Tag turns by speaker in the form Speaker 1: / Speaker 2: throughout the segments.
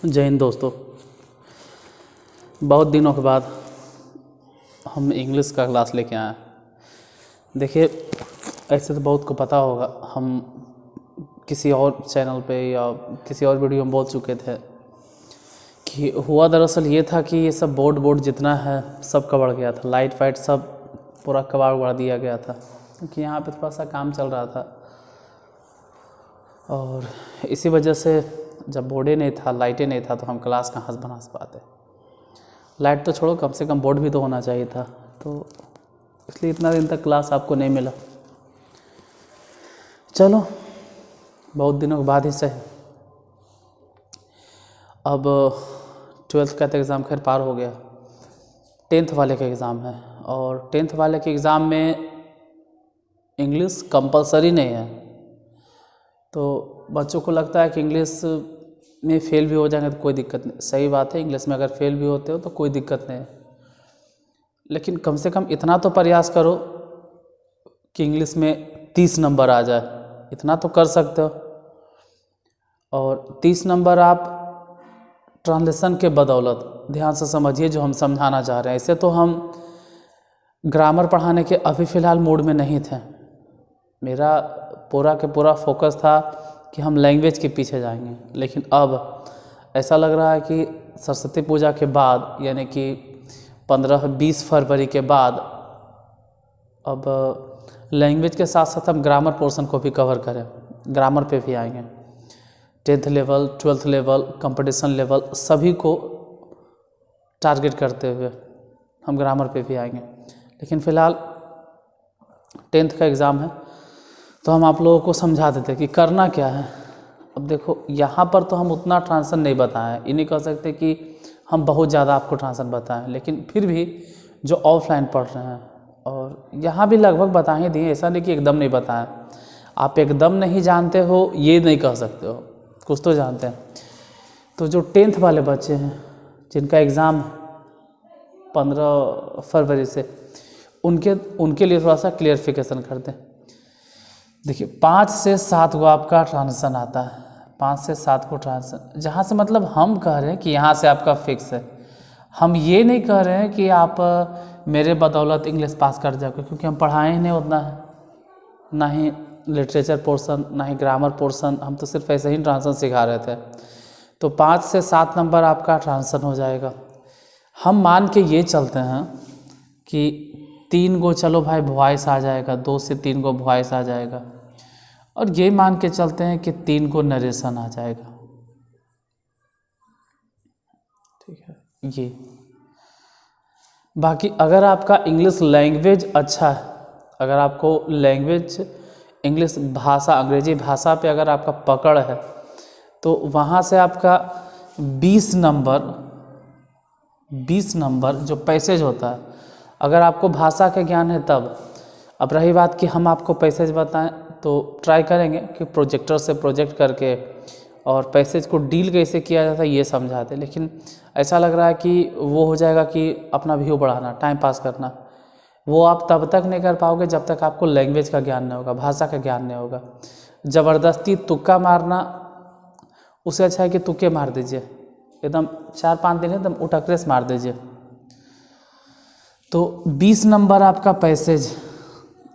Speaker 1: जय हिंद दोस्तों। बहुत दिनों के बाद हम इंग्लिश का क्लास लेके आए। देखिए, ऐसे तो बहुत को पता होगा, हम किसी और चैनल पे या किसी और वीडियो में बोल चुके थे कि हुआ दरअसल ये था कि ये सब बोर्ड जितना है सब कवर गया था, लाइट फाइट सब पूरा कबाड़ उड़ा दिया गया था, क्योंकि यहाँ पे थोड़ा सा काम चल रहा था। और इसी वजह से जब बोर्डे नहीं था, लाइटें नहीं था, तो हम क्लास कहाँ से बना पाते। लाइट तो छोड़ो, कम से कम बोर्ड भी तो होना चाहिए था, तो इसलिए इतना दिन तक क्लास आपको नहीं मिला। चलो, बहुत दिनों के बाद ही सही। अब 12th का तो एग्ज़ाम खैर पार हो गया, 10th वाले का एग्ज़ाम है। और 10th वाले के एग्ज़ाम में इंग्लिश कंपलसरी नहीं है, तो बच्चों को लगता है कि इंग्लिश में फ़ेल भी हो जाएंगे तो कोई दिक्कत नहीं। सही बात है, इंग्लिश में अगर फ़ेल भी होते हो तो कोई दिक्कत नहीं है, लेकिन कम से कम इतना तो प्रयास करो कि इंग्लिश में 30 नंबर आ जाए। इतना तो कर सकते हो। और 30 नंबर आप ट्रांसलेशन के बदौलत, ध्यान से समझिए जो हम समझाना चाह रहे हैं। ऐसे तो हम ग्रामर पढ़ाने के अभी फ़िलहाल मूड में नहीं थे। मेरा पूरा के पूरा फोकस था कि हम लैंग्वेज के पीछे जाएंगे, लेकिन अब ऐसा लग रहा है कि सरस्वती पूजा के बाद, यानी कि 15-20 फरवरी के बाद, अब लैंग्वेज के साथ साथ हम ग्रामर पोर्शन को भी कवर करें। ग्रामर पे भी आएंगे, 10th level, 12th level, competition level सभी को टारगेट करते हुए हम ग्रामर पे भी आएंगे। लेकिन फ़िलहाल 10th का एग्ज़ाम है, तो हम आप लोगों को समझा देते कि करना क्या है। अब देखो, यहाँ पर तो हम उतना ट्रांसलेशन नहीं बताएं, ये नहीं कह सकते कि हम बहुत ज़्यादा आपको ट्रांसलेशन बताएं, लेकिन फिर भी जो ऑफलाइन पढ़ रहे हैं, और यहाँ भी लगभग बता ही दिए। ऐसा नहीं कि एकदम नहीं बताएं। आप एकदम नहीं जानते हो ये नहीं कह सकते हो, कुछ तो जानते हैं। तो जो 10th वाले बच्चे हैं जिनका एग्ज़ाम 15 फरवरी से, उनके लिए थोड़ा सा क्लियरिफिकेशन कर दें। देखिए, 5 से 7 को आपका ट्रांसलेशन आता है, 5 से 7 को ट्रांसलेशन, जहाँ से मतलब हम कह रहे हैं कि यहाँ से आपका फिक्स है। हम ये नहीं कह रहे हैं कि आप मेरे बदौलत इंग्लिश पास कर जाओगे, क्योंकि हम पढ़ाए ही नहीं उतना है, ना ही लिटरेचर पोर्शन, ना ही ग्रामर पोर्शन। हम तो सिर्फ ऐसे ही ट्रांसलेशन सिखा रहे थे। तो 5 से 7 नंबर आपका ट्रांसलेशन हो जाएगा। हम मान के ये चलते हैं कि 3 को चलो भाई वॉइस आ जाएगा, 2 से 3 को वॉइस आ जाएगा, और ये मान के चलते हैं कि 3 को नरेशन आ जाएगा। ठीक है, ये बाकी अगर आपका इंग्लिश लैंग्वेज अच्छा है, अगर आपको लैंग्वेज इंग्लिश भाषा, अंग्रेजी भाषा पे अगर आपका पकड़ है, तो वहाँ से आपका 20 नंबर जो पैसेज होता है, अगर आपको भाषा का ज्ञान है तब। अब रही बात कि हम आपको पैसेज बताएं, तो ट्राई करेंगे कि प्रोजेक्टर से प्रोजेक्ट करके और पैसेज को डील कैसे किया जाता है ये समझाते। लेकिन ऐसा लग रहा है कि वो हो जाएगा कि अपना व्यू बढ़ाना, टाइम पास करना। वो आप तब तक नहीं कर पाओगे जब तक आपको लैंग्वेज का ज्ञान नहीं होगा, भाषा का ज्ञान नहीं होगा। ज़बरदस्ती तुक्का मारना, उससे अच्छा है कि तुक्के मार दीजिए, एकदम 4-5 दिन एकदम उठकरे से मार दीजिए। तो 20 नंबर आपका पैसेज,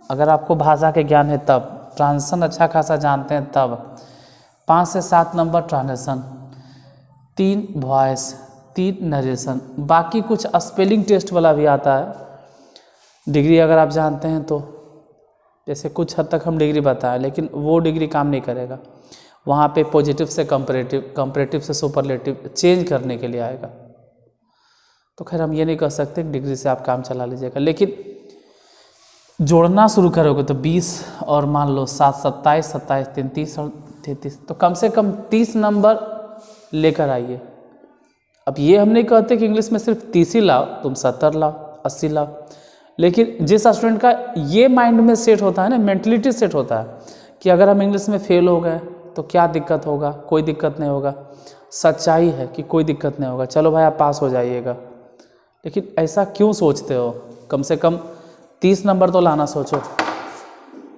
Speaker 1: अगर आपको भाषा के ज्ञान है तब, ट्रांसलेशन अच्छा खासा जानते हैं तब। 5 से 7 नंबर ट्रांसलेशन, 3 वॉइस, 3 नरेशन। बाकी कुछ स्पेलिंग टेस्ट वाला भी आता है, डिग्री अगर आप जानते हैं तो। जैसे कुछ हद तक हम डिग्री बताएं, लेकिन वो डिग्री काम नहीं करेगा। वहाँ पे पॉजिटिव से कंपैरेटिव, कंपैरेटिव से सुपरलेटिव चेंज करने के लिए आएगा। तो खैर हम ये नहीं कह सकते डिग्री से आप काम चला लीजिएगा, लेकिन जोड़ना शुरू करोगे तो 20 और मान लो 7, 27, 27, 33 और 33, तो कम से कम 30 नंबर लेकर आइए। अब ये हम नहीं कहते कि इंग्लिश में सिर्फ 30 ही लाओ, तुम 70 लाओ, 80 लाओ, लेकिन जिस स्टूडेंट का ये माइंड में सेट होता है ना, मेंटलिटी सेट होता है कि अगर हम इंग्लिश में फेल हो गए तो क्या दिक्कत होगा, कोई दिक्कत नहीं होगा। सच्चाई है कि कोई दिक्कत नहीं होगा, चलो भाई आप पास हो जाइएगा। लेकिन ऐसा क्यों सोचते हो? कम से कम 30 नंबर तो लाना सोचो।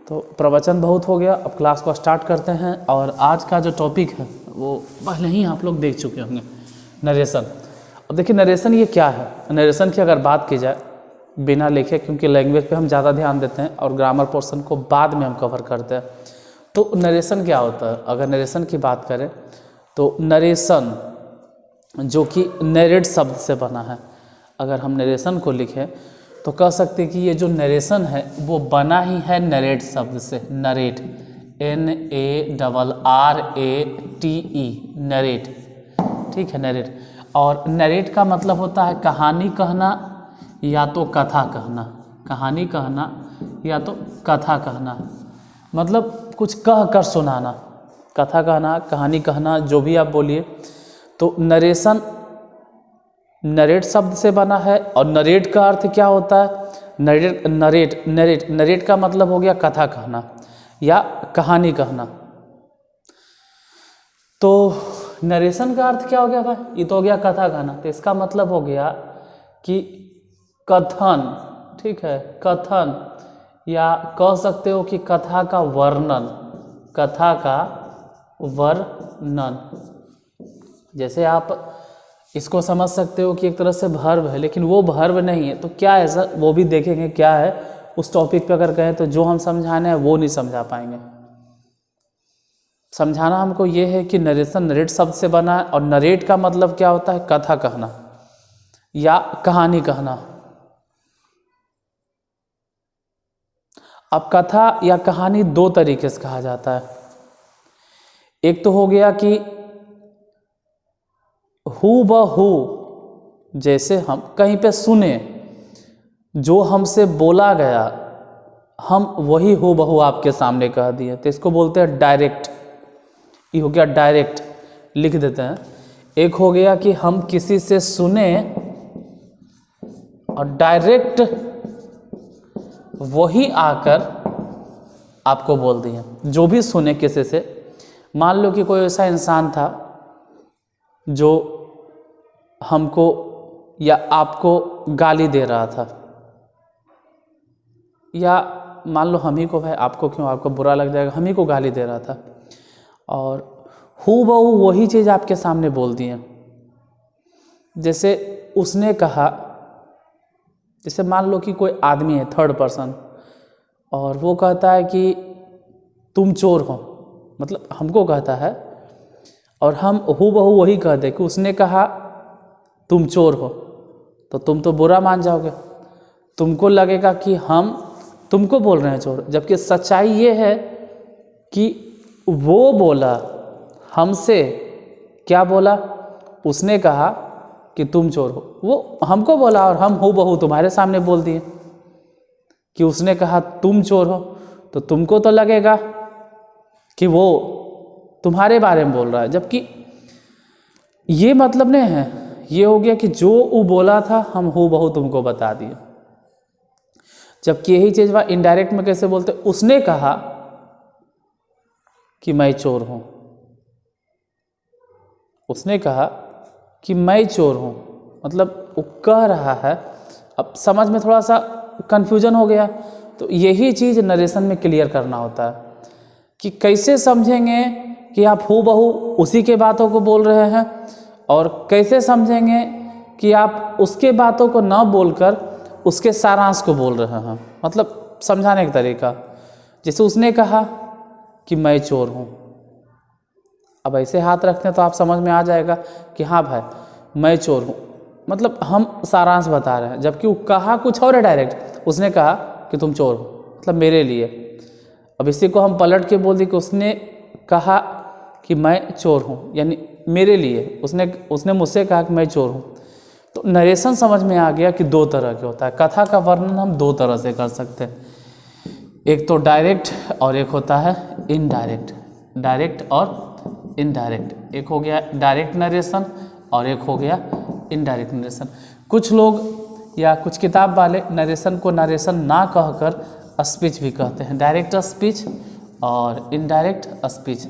Speaker 1: तो प्रवचन बहुत हो गया, अब क्लास को स्टार्ट करते हैं। और आज का जो टॉपिक है वो पहले ही आप लोग देख चुके होंगे, नरेशन। अब देखिए नरेशन ये क्या है। नरेशन की अगर बात की जाए बिना लिखे, क्योंकि लैंग्वेज पे हम ज़्यादा ध्यान देते हैं और ग्रामर पोर्शन को बाद में हम कवर करते हैं, तो नरेशन क्या होता है। अगर नरेशन की बात करें तो नरेशन जो कि नरेट शब्द से बना है, अगर हम नरेशन को लिखें तो कह सकते हैं कि ये जो नरेशन है वो बना ही है नरेट शब्द से। नरेट, NARRATE, नरेट, ठीक है, नरेट। और नरेट का मतलब होता है कहानी कहना या तो कथा कहना, कहानी कहना या तो कथा कहना, मतलब कुछ कह कर सुनाना, कथा कहना, कहानी कहना, जो भी आप बोलिए। तो नरेशन नरेट शब्द से बना है। और नरेट का अर्थ क्या होता है, नरेट का मतलब हो गया कथा कहना या कहानी कहना। तो नरेशन का अर्थ क्या हो गया भाई, ये तो हो गया कथा कहना, तो इसका मतलब हो गया कि कथन, ठीक है, कथन, या कह सकते हो कि कथा का वर्णन, कथा का वर्णन। जैसे आप इसको समझ सकते हो कि एक तरह से वर्ब है, लेकिन वो वर्ब नहीं है। तो क्या है सर, वो भी देखेंगे क्या है उस टॉपिक पे। अगर कहें तो जो हम समझाने हैं वो नहीं समझा पाएंगे। समझाना हमको ये है कि नरेशन नरेट शब्द से बना है, और नरेट का मतलब क्या होता है, कथा कहना या कहानी कहना। अब कथा या कहानी दो तरीके से कहा जाता है। एक तो हो गया कि हूबहू, जैसे हम कहीं पे सुने, जो हमसे बोला गया हम वही हूबहू आपके सामने कह दिए, तो इसको बोलते हैं डायरेक्ट। ये हो गया डायरेक्ट, लिख देते हैं। एक हो गया कि हम किसी से सुने और डायरेक्ट वही आकर आपको बोल दिए। जो भी सुने किसी से, मान लो कि कोई ऐसा इंसान था जो हमको या आपको गाली दे रहा था, या मान लो हम ही को, भाई आपको क्यों, आपको बुरा लग जाएगा, हम ही को गाली दे रहा था, और हूबहू वही चीज़ आपके सामने बोल दिए। जैसे उसने कहा, जैसे मान लो कि कोई आदमी है थर्ड पर्सन, और वो कहता है कि तुम चोर हो, मतलब हमको कहता है, और हम हूबहू वही कह दे कि उसने कहा तुम चोर हो, तो तुम तो बुरा मान जाओगे, तुमको लगेगा कि हम तुमको बोल रहे हैं चोर। जबकि सच्चाई ये है कि वो बोला हमसे, क्या बोला, उसने कहा कि तुम चोर हो, वो हमको बोला और हम हूबहू तुम्हारे सामने बोल दिए कि उसने कहा तुम चोर हो, तो तुमको तो लगेगा कि वो तुम्हारे बारे में बोल रहा है। जबकि ये मतलब नहीं है, ये हो गया कि जो वो बोला था हम हूबहू तुमको बता दिए। जबकि यही चीज़ वह इनडायरेक्ट में कैसे बोलते, उसने कहा कि मैं चोर हूँ, उसने कहा कि मैं चोर हूँ, मतलब वो कह रहा है। अब समझ में थोड़ा सा कन्फ्यूजन हो गया, तो यही चीज़ नरेशन में क्लियर करना होता है कि कैसे समझेंगे कि आप हूबहू उसी के बातों को बोल रहे हैं, और कैसे समझेंगे कि आप उसके बातों को ना बोलकर उसके सारांश को बोल रहे हैं। मतलब समझाने का तरीका, जैसे उसने कहा कि मैं चोर हूँ, अब ऐसे हाथ रखते हैं तो आप समझ में आ जाएगा कि हाँ भाई मैं चोर हूँ, मतलब हम सारांश बता रहे हैं। जबकि वो कहा कुछ और है डायरेक्ट, उसने कहा कि तुम चोर हो, मतलब मेरे लिए। अब इसी को हम पलट के बोल दी कि उसने कहा कि मैं चोर हूँ, यानी मेरे लिए उसने मुझसे कहा कि मैं चोर हूँ। तो नरेशन समझ में आ गया कि दो तरह के होता है। कथा का वर्णन हम दो तरह से कर सकते हैं, एक तो डायरेक्ट और एक होता है इनडायरेक्ट। डायरेक्ट और इनडायरेक्ट, एक हो गया डायरेक्ट नरेशन और एक हो गया इनडायरेक्ट नरेशन। कुछ लोग या कुछ किताब वाले नरेशन को नरेशन ना कहकर स्पीच भी कहते हैं, डायरेक्ट स्पीच और इनडायरेक्ट स्पीच।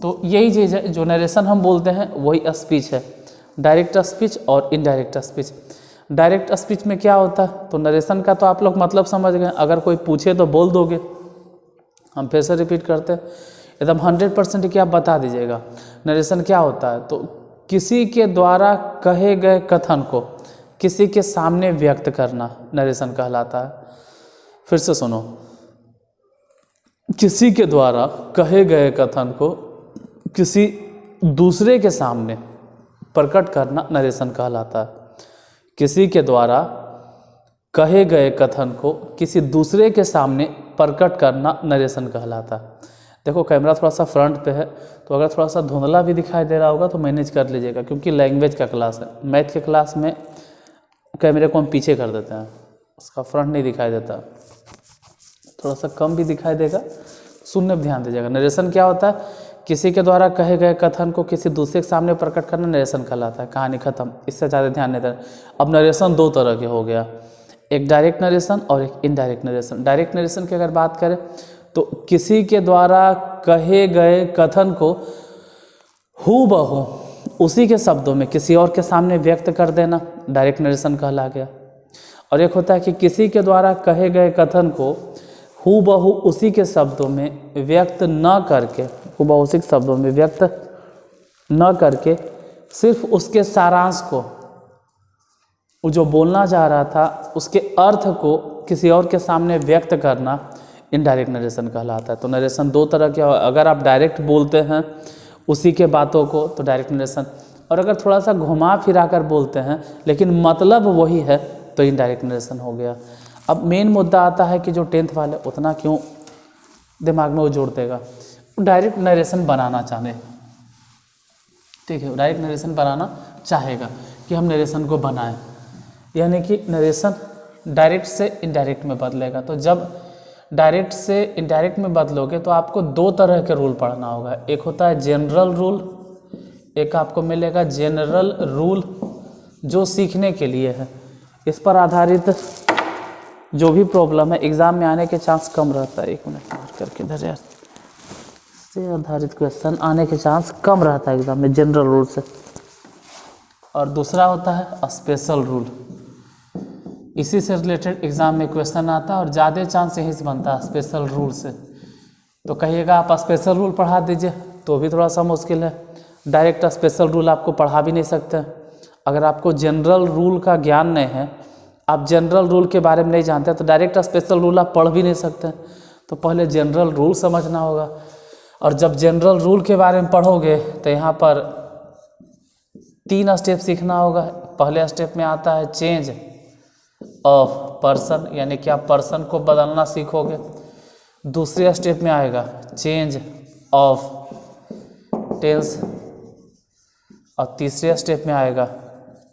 Speaker 1: तो यही चीज़ है, जो नरेशन हम बोलते हैं वही स्पीच है, डायरेक्ट स्पीच और इनडायरेक्ट स्पीच। डायरेक्ट स्पीच में क्या होता है, तो नरेशन का तो आप लोग मतलब समझ गए, अगर कोई पूछे तो बोल दोगे, हम फिर से रिपीट करते हैं, एकदम 100% कि आप बता दीजिएगा नरेशन क्या होता है। तो किसी के द्वारा कहे गए कथन को किसी के सामने व्यक्त करना नरेशन कहलाता है। फिर से सुनो, किसी के द्वारा कहे गए कथन को किसी दूसरे के सामने प्रकट करना नरेशन कहलाता है। किसी के द्वारा कहे गए कथन को किसी दूसरे के सामने प्रकट करना नरेशन कहलाता है। देखो कैमरा थोड़ा सा फ्रंट पे है, तो अगर थोड़ा सा धुंधला भी दिखाई दे रहा होगा तो मैनेज कर लीजिएगा, क्योंकि लैंग्वेज का क्लास है। मैथ के क्लास में कैमरे को हम पीछे कर देते हैं, उसका फ्रंट नहीं दिखाई देता, थोड़ा सा कम भी दिखाई देगा, सुनने पर ध्यान दीजिएगा। नरेशन क्या होता है? किसी के द्वारा कहे गए कथन को किसी दूसरे के सामने प्रकट करना नरेशन कहलाता है। कहानी खत्म, इससे ज़्यादा ध्यान नहीं देना। अब नरेशन दो तरह के हो गया, एक डायरेक्ट नरेशन और एक इनडायरेक्ट नरेशन। डायरेक्ट नरेशन की अगर बात करें तो किसी के द्वारा कहे गए कथन को हूबहू उसी के शब्दों में किसी और के सामने व्यक्त कर देना डायरेक्ट नरेशन कहला गया। और एक होता है कि किसी के द्वारा कहे गए कथन को हूबहू उसी के शब्दों में व्यक्त न करके, हूबहू उसी के शब्दों में व्यक्त न करके सिर्फ उसके सारांश को, वो जो बोलना चाह रहा था उसके अर्थ को किसी और के सामने व्यक्त करना इनडायरेक्ट नरेशन कहलाता है। तो नरेशन दो तरह के, अगर आप डायरेक्ट बोलते हैं उसी के बातों को तो डायरेक्ट नरेशन, और अगर थोड़ा सा घुमा फिरा कर बोलते हैं लेकिन मतलब वही है तो इनडायरेक्ट नरेशन हो गया। अब मेन मुद्दा आता है कि जो 10th वाले उतना क्यों दिमाग में वो जोड़ देगा, डायरेक्ट नरेशन बनाना चाहे, ठीक है, डायरेक्ट नरेशन बनाना चाहेगा कि हम नरेशन को बनाएं, यानी कि नरेशन डायरेक्ट से इनडायरेक्ट में बदलेगा। तो जब डायरेक्ट से इनडायरेक्ट में बदलोगे तो आपको दो तरह के रूल पढ़ना होगा। एक होता है जनरल रूल, एक आपको मिलेगा जनरल रूल जो सीखने के लिए है। इस पर आधारित जो भी प्रॉब्लम है एग्ज़ाम में आने के चांस कम रहता है। एक मिनट मार करके इधर यार, से आधारित क्वेश्चन आने के चांस कम रहता है एग्ज़ाम में जनरल रूल से। और दूसरा होता है स्पेशल रूल, इसी से रिलेटेड एग्ज़ाम में क्वेश्चन आता है और ज़्यादा चांस यहीं से बनता है स्पेशल रूल से। तो कहिएगा आप स्पेशल रूल पढ़ा दीजिए तो भी थोड़ा सा मुश्किल है, डायरेक्ट स्पेशल रूल आपको पढ़ा भी नहीं सकते। अगर आपको जनरल रूल का ज्ञान नहीं है, आप जनरल रूल के बारे में नहीं जानते, तो डायरेक्ट स्पेशल रूल आप पढ़ भी नहीं सकते। तो पहले जनरल रूल समझना होगा, और जब जनरल रूल के बारे में पढ़ोगे तो यहाँ पर 3 स्टेप सीखना होगा। पहले स्टेप में आता है चेंज ऑफ पर्सन, यानी कि आप पर्सन को बदलना सीखोगे। दूसरे स्टेप में आएगा चेंज ऑफ टेंस, और तीसरे स्टेप में आएगा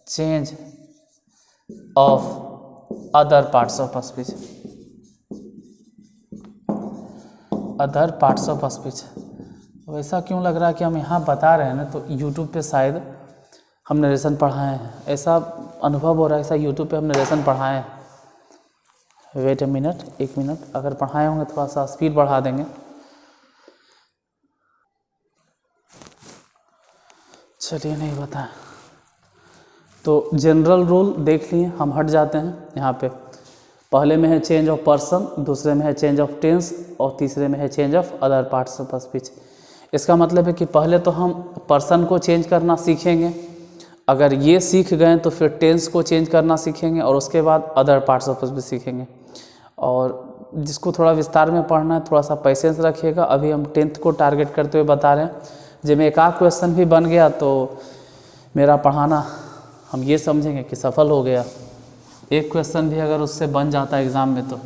Speaker 1: change of other parts of speech, other parts of speech. वैसा क्यों लग रहा है कि हम यहाँ बता रहे हैं ना, तो यूट्यूब पे शायद हम नरेशन पढ़ाए हैं, ऐसा अनुभव हो रहा है, ऐसा यूट्यूब पे हम नरेशन पढ़ाए हैं। वेट ए मिनट, 1 मिनट, अगर पढ़ाए होंगे थोड़ा सा स्पीड बढ़ा देंगे। चलिए नहीं बताएं। तो जनरल रूल देख लिए, हम हट जाते हैं यहाँ पे। पहले में है चेंज ऑफ पर्सन, दूसरे में है चेंज ऑफ टेंस, और तीसरे में है change of other parts of speech. इसका मतलब है कि पहले तो हम पर्सन को चेंज करना सीखेंगे, अगर ये सीख गए तो फिर टेंस को चेंज करना सीखेंगे, और उसके बाद अदर पार्ट्स ऑफ स्पीच सीखेंगे। और जिसको थोड़ा विस्तार में पढ़ना है थोड़ा सा पेशेंस रखिएगा। अभी हम 10th को टारगेट करते हुए बता रहे हैं, जब में एक आध क्वेश्चन भी बन गया तो मेरा पढ़ाना हम ये समझेंगे कि सफल हो गया। एक क्वेश्चन भी अगर उससे बन जाता है एग्ज़ाम में तो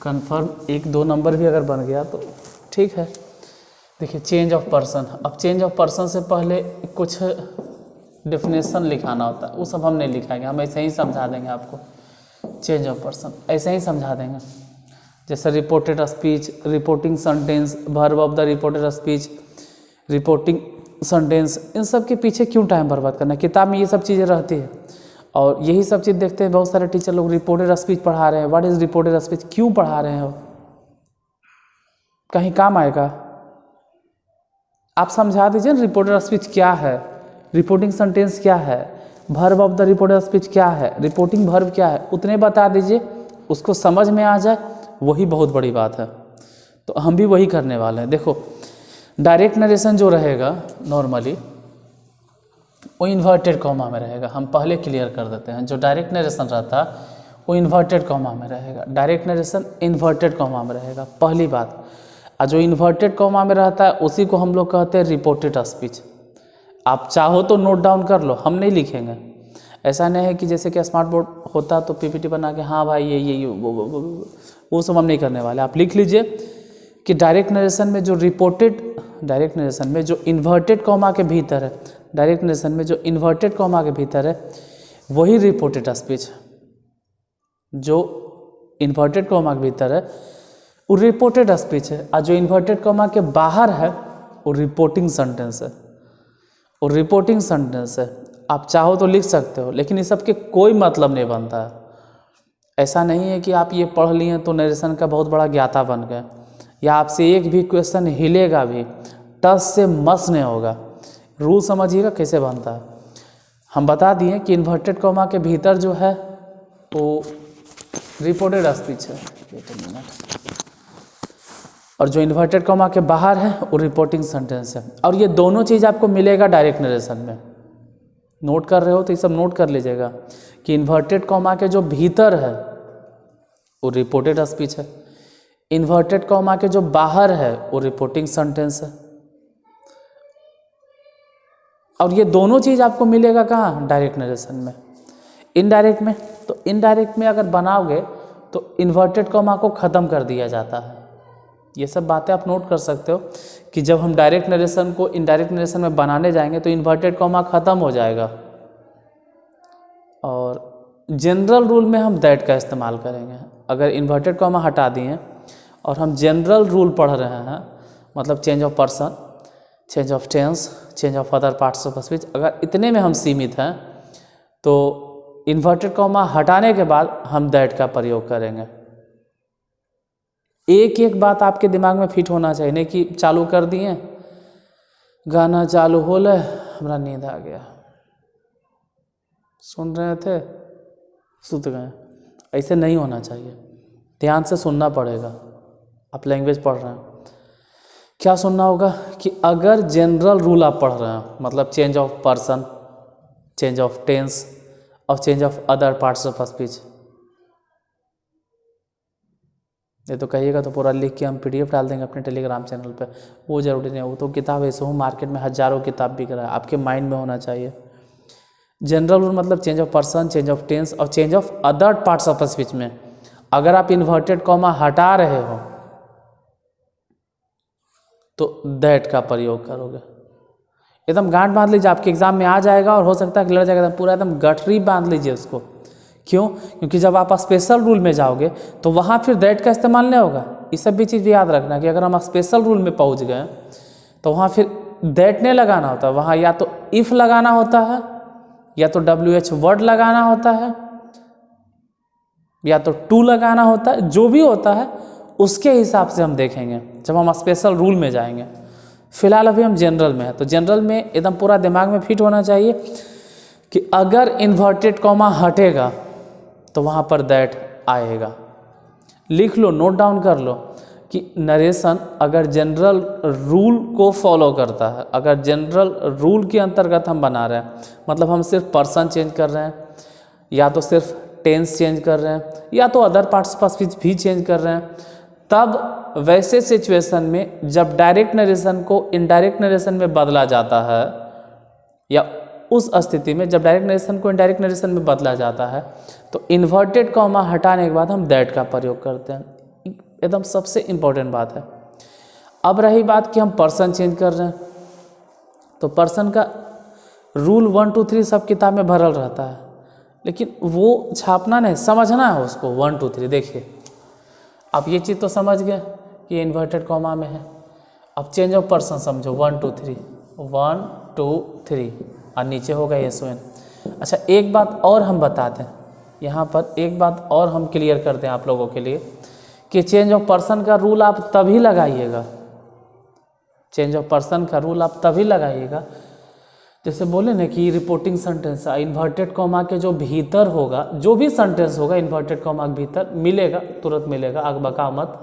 Speaker 1: कंफर्म 1-2 नंबर भी अगर बन गया तो ठीक है। देखिए चेंज ऑफ पर्सन, अब चेंज ऑफ पर्सन से पहले कुछ डेफिनेशन लिखाना होता है, वो सब हम नहीं लिखाएंगे, हम ऐसे ही समझा देंगे आपको। चेंज ऑफ पर्सन ऐसे ही समझा देंगे, जैसे reported speech, reporting sentence, verb of the reported speech, reporting sentence, इन सब के पीछे क्यों टाइम बर्बाद करना। किताब में ये सब चीज़ें रहती है और यही सब चीज़ देखते हैं बहुत सारे टीचर लोग रिपोर्टेड स्पीच पढ़ा रहे हैं। व्हाट इज़ रिपोर्टेड स्पीच, क्यों पढ़ा रहे हैं, कहीं काम आएगा? आप समझा दीजिए रिपोर्टेड स्पीच क्या है, रिपोर्टिंग सेंटेंस क्या है, verb of the reported speech क्या है, रिपोर्टिंग वर्ब क्या है, उतने बता दीजिए, उसको समझ में आ जाए वही बहुत बड़ी बात है। तो हम भी वही करने वाले हैं। देखो डायरेक्ट नरेशन जो रहेगा नॉर्मली वो इन्वर्टेड कॉमा में रहेगा। हम पहले क्लियर कर देते हैं, जो डायरेक्ट नरेशन रहता है वो इन्वर्टेड कॉमा में रहेगा। डायरेक्ट नरेशन इन्वर्टेड कॉमा में रहेगा, पहली बात। और जो इन्वर्टेड कॉमा में रहता है उसी को हम लोग कहते हैं रिपोर्टेड स्पीच। आप चाहो तो नोट डाउन कर लो, हम नहीं लिखेंगे। ऐसा नहीं है कि जैसे कि स्मार्ट बोर्ड होता तो पीपीटी बना के हाँ भाई ये वो सब हम नहीं करने वाले। आप लिख लीजिए कि डायरेक्ट नरेशन में जो डायरेक्ट नरेशन में जो इन्वर्टेड कॉमा के भीतर है, डायरेक्ट नरेशन में जो इन्वर्टेड कॉमा के भीतर है वही रिपोर्टेड स्पीच। जो इन्वर्टेड कॉमा के भीतर है वो रिपोर्टेड स्पीच है, और जो इन्वर्टेड कॉमा के बाहर है वो रिपोर्टिंग सेंटेंस है। वो रिपोर्टिंग सेंटेंस है। आप चाहो तो लिख सकते हो, लेकिन इस सब के कोई मतलब नहीं बनता है। ऐसा नहीं है कि आप ये पढ़ लिए तो नरेशन का बहुत बड़ा ज्ञाता बन गए, या आपसे एक भी क्वेश्चन हिलेगा भी टस से मस नहीं होगा। रूल समझिएगा कैसे बनता है। हम बता दिए कि इन्वर्टेड कॉमा के भीतर जो है वो रिपोर्टेड स्पीच है, और जो इन्वर्टेड कॉमा के बाहर है वो रिपोर्टिंग सेंटेंस है। और ये दोनों चीज़ आपको मिलेगा डायरेक्ट नरेशन में। नोट कर रहे हो तो ये सब नोट कर लीजिएगा कि इन्वर्टेड कॉमा के जो भीतर है वो रिपोर्टेड स्पीच है, इन्वर्टेड कॉमा के जो बाहर है वो रिपोर्टिंग सेंटेंस है। और ये दोनों चीज़ आपको मिलेगा कहाँ? डायरेक्ट नरेशन में। इनडायरेक्ट में, तो इनडायरेक्ट में अगर बनाओगे तो इन्वर्टेड कॉमा को ख़त्म कर दिया जाता है। ये सब बातें आप नोट कर सकते हो कि जब हम डायरेक्ट नरेशन को इनडायरेक्ट नरेशन में बनाने जाएंगे तो इन्वर्टेड कॉमा ख़त्म हो जाएगा, और जनरल रूल में हम दैट का इस्तेमाल करेंगे। अगर इन्वर्टेड कॉमा हटा दिए और हम जनरल रूल पढ़ रहे हैं, मतलब change of person, change of tense, change of other parts of speech, अगर इतने में हम सीमित हैं तो इन्वर्टेड कॉमा हटाने के बाद हम दैट का प्रयोग करेंगे। एक एक बात आपके दिमाग में फिट होना चाहिए, नहीं कि चालू कर दिए गाना चालू हो ले हमारा नींद आ गया, सुन रहे थे सुत गए। ऐसे नहीं होना चाहिए, ध्यान से सुनना पड़ेगा। आप लैंग्वेज पढ़ रहे हैं, क्या सुनना होगा कि अगर जनरल रूल आप पढ़ रहे हैं, मतलब change of person, change of tense और change of other parts of speech, ये तो कहिएगा तो पूरा लिख के हम पीडीएफ डाल देंगे अपने टेलीग्राम चैनल पे। वो जरूरी नहीं है, वो तो किताब ऐसे हो मार्केट में हज़ारों किताब बिक रहा है, आपके माइंड में होना चाहिए। जनरल रूल मतलब change of person, change of tense और change of other parts of speech में अगर आप इन्वर्टेड कॉमा हटा रहे हो तो दैट का प्रयोग करोगे। एकदम गांठ बांध लीजिए, आपके एग्जाम में आ जाएगा और हो सकता है कि लड़ जाएगा, पूरा एकदम गठरी बांध लीजिए उसको। क्यों? क्योंकि जब आप स्पेशल रूल में जाओगे तो वहाँ फिर दैट का इस्तेमाल नहीं होगा। ये सब भी चीज़ याद रखना कि अगर हम स्पेशल रूल में पहुँच गए तो वहाँ फिर दैट नहीं लगाना होता, वहाँ या तो इफ़ लगाना होता है, या तो WH वर्ड लगाना होता है, या तो टू लगाना होता है। जो भी होता है उसके हिसाब से हम देखेंगे जब हम स्पेशल रूल में जाएंगे। फिलहाल अभी हम जनरल में हैं, तो जनरल में एकदम पूरा दिमाग में फिट होना चाहिए कि अगर इन्वर्टेड कॉमा हटेगा तो वहाँ पर दैट आएगा। लिख लो, नोट डाउन कर लो कि नरेशन अगर जनरल रूल को फॉलो करता है, अगर जनरल रूल के अंतर्गत हम बना रहे हैं, मतलब हम सिर्फ पर्सन चेंज कर रहे हैं, या तो सिर्फ टेंस चेंज कर रहे हैं, या तो अदर पार्ट्स ऑफ स्पीच भी चेंज कर रहे हैं, तब वैसे सिचुएशन में जब डायरेक्ट नरेशन को इनडायरेक्ट नरेशन में बदला जाता है, या उस स्थिति में जब डायरेक्ट नरेशन को इनडायरेक्ट नरेशन में बदला जाता है, तो इन्वर्टेड कॉमा हटाने के बाद हम दैट का प्रयोग करते हैं। एकदम सबसे इम्पोर्टेंट बात है। अब रही बात कि हम पर्सन चेंज कर रहे हैं, तो पर्सन का रूल 1 2 3 सब किताब में भरल रहता है, लेकिन वो छापना नहीं, समझना है उसको 1 2 3। देखिए आप ये चीज़ तो समझ गए कि इन्वर्टेड कॉमा में है। अब चेंज ऑफ पर्सन समझो 1 2 3 1 2 3 और नीचे होगा SON। अच्छा एक बात और हम बता दें, यहाँ पर एक बात और हम क्लियर कर दें आप लोगों के लिए कि चेंज ऑफ पर्सन का रूल आप तभी लगाइएगा, चेंज ऑफ पर्सन का रूल आप तभी लगाइएगा जैसे बोले ना कि रिपोर्टिंग सेंटेंस इन्वर्टेड कॉमा के जो भीतर होगा, जो भी सेंटेंस होगा इन्वर्टेड कॉमा के भीतर मिलेगा, तुरंत मिलेगा, आग बका मत।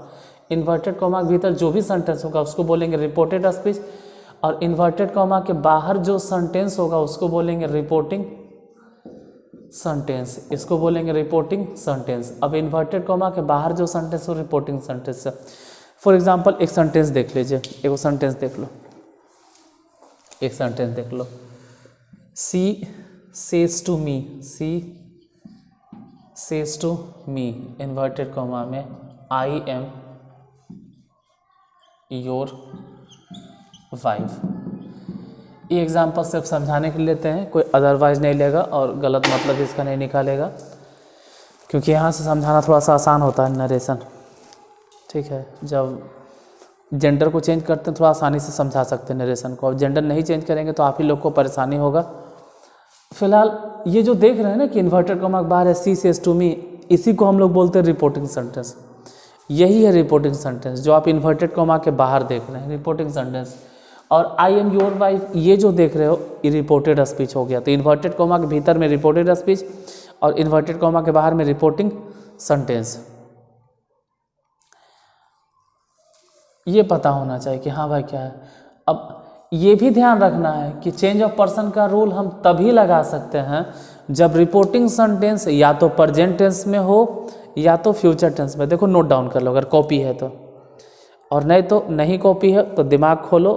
Speaker 1: इन्वर्टेड कॉमा के भीतर जो भी सेंटेंस होगा उसको बोलेंगे रिपोर्टेड स्पीच, और इन्वर्टेड कॉमा के बाहर जो सेंटेंस होगा उसको बोलेंगे रिपोर्टिंग सेंटेंस, इसको बोलेंगे रिपोर्टिंग सेंटेंस। अब इन्वर्टेड कॉमा के बाहर जो सेंटेंस हो रिपोर्टिंग सेंटेंस है। फॉर एग्जांपल एक सेंटेंस देख लीजिए, एक सेंटेंस देख लो, एक सेंटेंस देख लो। She says to me, she says to me, inverted comma में आई एम योर वाइफ। ये एग्जाम्पल सिर्फ समझाने के लिए लेते हैं, कोई अदरवाइज नहीं लेगा और गलत मतलब इसका नहीं निकालेगा, क्योंकि यहाँ से समझाना थोड़ा सा आसान होता है नरेशन, ठीक है। जब जेंडर को चेंज करते हैं थोड़ा आसानी से समझा सकते हैं नरेशन को, अब जेंडर नहीं चेंज करेंगे तो आप ही लोग को परेशानी होगा। फिलहाल ये जो देख रहे हैं ना कि इन्वर्टेड कॉमा के बाहर है सी सेज टू मी, इसी को हम लोग बोलते हैं रिपोर्टिंग सेंटेंस। यही है रिपोर्टिंग सेंटेंस जो आप इन्वर्टेड कॉमा के बाहर देख रहे हैं, रिपोर्टिंग सेंटेंस। और आई एम योर वाइफ ये जो देख रहे हो ये रिपोर्टेड स्पीच हो गया। तो इन्वर्टेड कॉमा के भीतर में रिपोर्टेड स्पीच और इन्वर्टेड कॉमा के बाहर में रिपोर्टिंग सेंटेंस। ये पता होना चाहिए कि हाँ भाई क्या है। अब ये भी ध्यान रखना है कि चेंज ऑफ पर्सन का रूल हम तभी लगा सकते हैं जब रिपोर्टिंग सेंटेंस या तो प्रेजेंट टेंस में हो या तो फ्यूचर टेंस में। देखो नोट डाउन कर लो अगर कॉपी है तो, और नहीं तो नहीं कॉपी है तो दिमाग खोलो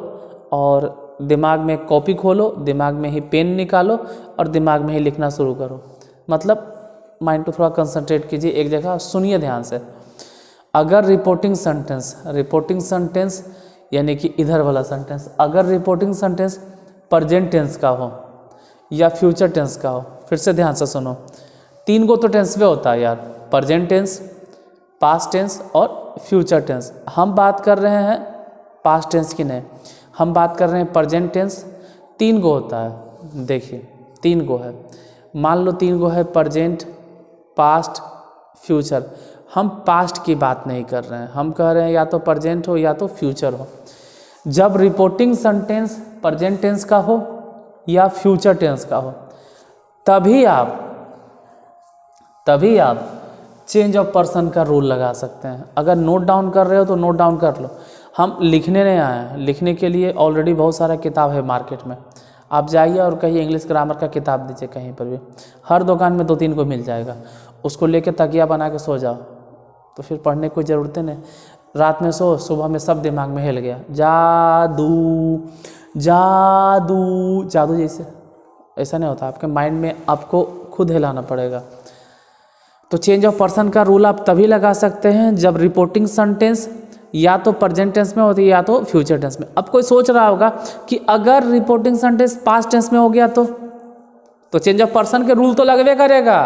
Speaker 1: और दिमाग में कॉपी खोलो, दिमाग में ही पेन निकालो और दिमाग में ही लिखना शुरू करो। मतलब माइंड को थोड़ा कंसंट्रेट कीजिए एक जगह, सुनिए ध्यान से। अगर रिपोर्टिंग सेंटेंस यानी कि इधर वाला सेंटेंस, अगर रिपोर्टिंग सेंटेंस प्रेजेंट टेंस का हो या फ्यूचर टेंस का हो, फिर से ध्यान से सुनो, तीन को तो टेंस में होता है यार, प्रेजेंट टेंस, पास्ट टेंस और फ्यूचर टेंस। हम बात कर रहे हैं पास्ट टेंस की नहीं, हम बात कर रहे हैं प्रेजेंट टेंस। तीन गो होता है, देखिए तीन गो है, मान लो तीन गो है, प्रेजेंट, पास्ट, फ्यूचर। हम पास्ट की बात नहीं कर रहे हैं, हम कह रहे हैं या तो प्रेजेंट हो या तो फ्यूचर हो। जब रिपोर्टिंग सेंटेंस प्रेजेंट टेंस का हो या फ्यूचर टेंस का हो तभी आप चेंज ऑफ पर्सन का रूल लगा सकते हैं। अगर नोट डाउन कर रहे हो तो नोट डाउन कर लो। हम लिखने नहीं आए हैं, लिखने के लिए ऑलरेडी बहुत सारा किताब है मार्केट में। आप जाइए और कहीं इंग्लिश ग्रामर का किताब दीजिए, कहीं पर भी हर दुकान में 2-3 को मिल जाएगा। उसको लेके तकिया बना के सो जाओ, तो फिर पढ़ने की कोई ज़रूरत नहीं। रात में सो, सुबह में सब दिमाग में हिल गया, जादू जादू जादू जैसे ऐसा नहीं होता। आपके माइंड में आपको खुद हिलाना पड़ेगा। तो चेंज ऑफ पर्सन का रूल आप तभी लगा सकते हैं जब रिपोर्टिंग सेंटेंस या तो प्रेजेंट टेंस में होती है या तो फ्यूचर टेंस में। अब कोई सोच रहा होगा कि अगर रिपोर्टिंग सेंटेंस पास्ट टेंस में हो गया तो चेंज ऑफ पर्सन के रूल तो लगवे करेगा,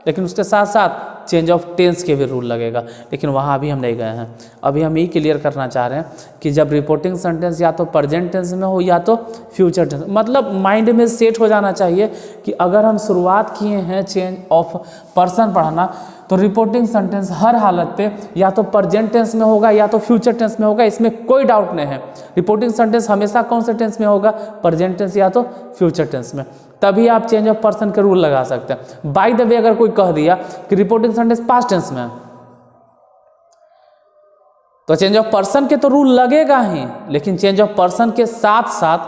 Speaker 1: लेकिन उसके साथ साथ चेंज ऑफ टेंस के भी रूल लगेगा। लेकिन वहाँ अभी हम नहीं गए हैं। अभी हम ये क्लियर करना चाह रहे हैं कि जब रिपोर्टिंग सेंटेंस या तो प्रेजेंट टेंस में हो या तो फ्यूचर टेंस, मतलब माइंड में सेट हो जाना चाहिए कि अगर हम शुरुआत किए हैं चेंज ऑफ पर्सन पढ़ाना तो रिपोर्टिंग सेंटेंस हर हालत पे या तो प्रेजेंट टेंस में होगा या तो फ्यूचर टेंस में होगा, इसमें कोई डाउट नहीं है। रिपोर्टिंग सेंटेंस हमेशा कौन से टेंस में होगा, प्रेजेंट टेंस या तो फ्यूचर टेंस में। तभी आप चेंज ऑफ पर्सन के रूल लगा सकते हैं। बाय द वे अगर कोई कह दिया कि रिपोर्टिंग सेंटेंस पास्ट टेंस में, तो चेंज ऑफ पर्सन के तो रूल लगेगा ही, लेकिन चेंज ऑफ पर्सन के साथ साथ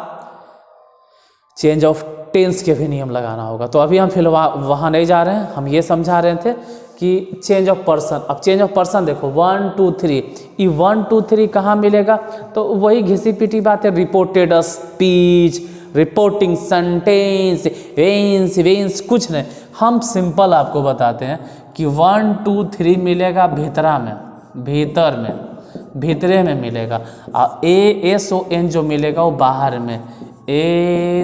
Speaker 1: चेंज ऑफ टेंस के भी नियम लगाना होगा। तो अभी हम फिलहाल वहाँ नहीं जा रहे हैं, हम ये समझा रहे थे कि चेंज ऑफ पर्सन। अब चेंज ऑफ पर्सन देखो 1 2 3, ये 1 2 3 कहाँ मिलेगा, तो वही घिसी पिटी बात है, रिपोर्टेड स्पीच, रिपोर्टिंग सेंटेंस, वेंस कुछ नहीं। हम सिंपल आपको बताते हैं कि 1 2 3 मिलेगा भीतरे में मिलेगा, और ASON जो मिलेगा वो बाहर में,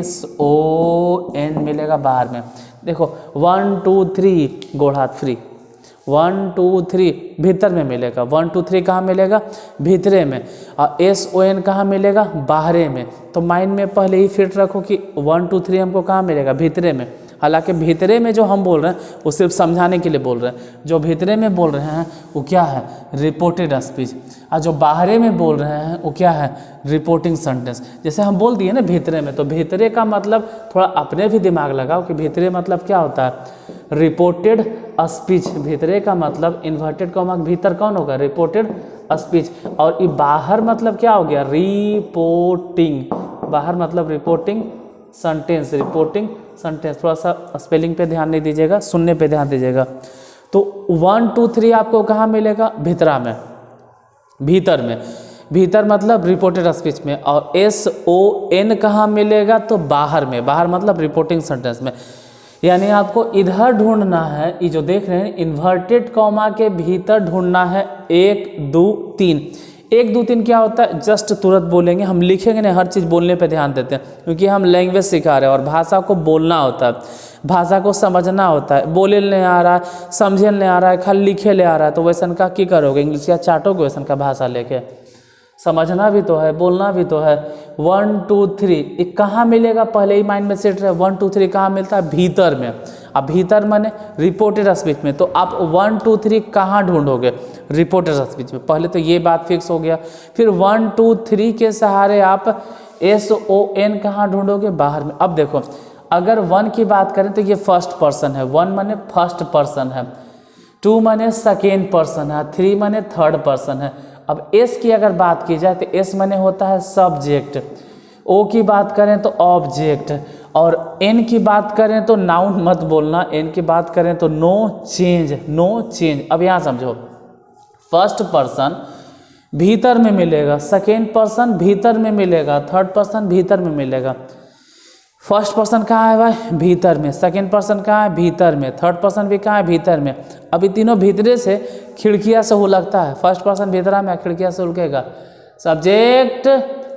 Speaker 1: SON मिलेगा बाहर में। देखो 1 2 3 गोड़ हाथ फ्री, 1 2 3 भीतर में मिलेगा, 1 2 3 कहाँ मिलेगा, भीतरे में, और SON कहाँ मिलेगा, बाहरे में। तो माइंड में पहले ही फिट रखो कि 1 2 3 हमको कहाँ मिलेगा, भीतरे में। हालांकि भीतरे में जो हम बोल रहे हैं वो सिर्फ समझाने के लिए बोल रहे हैं। जो भीतरे में बोल रहे हैं वो क्या है, रिपोर्टेड स्पीच, और जो बाहरे में बोल रहे हैं वो क्या है, रिपोर्टिंग सेंटेंस। जैसे हम बोल दिए ना भीतरे में, तो भीतरे का मतलब थोड़ा अपने भी दिमाग लगाओ कि भीतरे मतलब क्या होता है, रिपोर्टेड स्पीच। भीतरे का मतलब इन्वर्टेड कॉमा भीतर कौन होगा, रिपोर्टेड स्पीच। और ये बाहर मतलब क्या हो गया, रिपोर्टिंग। बाहर मतलब रिपोर्टिंग सेंटेंस, रिपोर्टिंग सेंटेंस। थोड़ा सा स्पेलिंग पे ध्यान नहीं दीजिएगा, सुनने पे ध्यान दीजिएगा। तो 1 2 3 आपको कहाँ मिलेगा, भीतरा में, भीतर में। भीतर मतलब रिपोर्टेड स्पीच में। और SON कहाँ मिलेगा, तो बाहर में। बाहर मतलब रिपोर्टिंग सेंटेंस में। यानी आपको इधर ढूंढना है, ये जो देख रहे हैं इन्वर्टेड कॉमा के भीतर ढूंढना है 1 2 3। 1 2 3 क्या होता है, जस्ट तुरंत बोलेंगे, हम लिखेंगे नहीं, हर चीज़ बोलने पे ध्यान देते हैं क्योंकि हम लैंग्वेज सिखा रहे हैं और भाषा को बोलना होता है, भाषा को समझना होता है। बोले नहीं आ रहा है, समझे नहीं आ रहा है, खाली लिखे ले आ रहा है, तो वैसन का क्या करोगे, इंग्लिश या चाटोगे वैसन का भाषा लेके। समझना भी तो है, बोलना भी तो है। 1 2 3 ये कहाँ मिलेगा, पहले ही माइंड में सेट रहे। 1 2 3 कहाँ मिलता है, भीतर में। अब भीतर माने रिपोर्टेड स्पीच में। तो आप 1 2 3 कहाँ ढूंढोगे, रिपोर्टेड स्पीच में। पहले तो ये बात फिक्स हो गया। फिर 1 2 3 के सहारे आप SON कहाँ ढूंढोगे, बाहर में। अब देखो, अगर 1 की बात करें तो ये फर्स्ट पर्सन है, 1 माने फर्स्ट पर्सन है, 2 माने सेकेंड पर्सन है, 3 माने थर्ड पर्सन है। अब S की अगर बात की जाए तो S माने होता है सब्जेक्ट, O की बात करें तो ऑब्जेक्ट, और N की बात करें तो नाउन मत बोलना, N की बात करें तो नो चेंज, नो चेंज। अब यहाँ समझो, फर्स्ट पर्सन भीतर में मिलेगा, सेकेंड पर्सन भीतर में मिलेगा, थर्ड पर्सन भीतर में मिलेगा। फर्स्ट पर्सन कहाँ है भाई, भीतर में। सेकंड पर्सन कहाँ है, भीतर में। थर्ड पर्सन भी कहाँ है, भीतर में। अभी तीनों भीतरे से खिड़कियाँ से उलगता है। फर्स्ट पर्सन भीतरा में, खिड़कियाँ से उलगेगा। सब्जेक्ट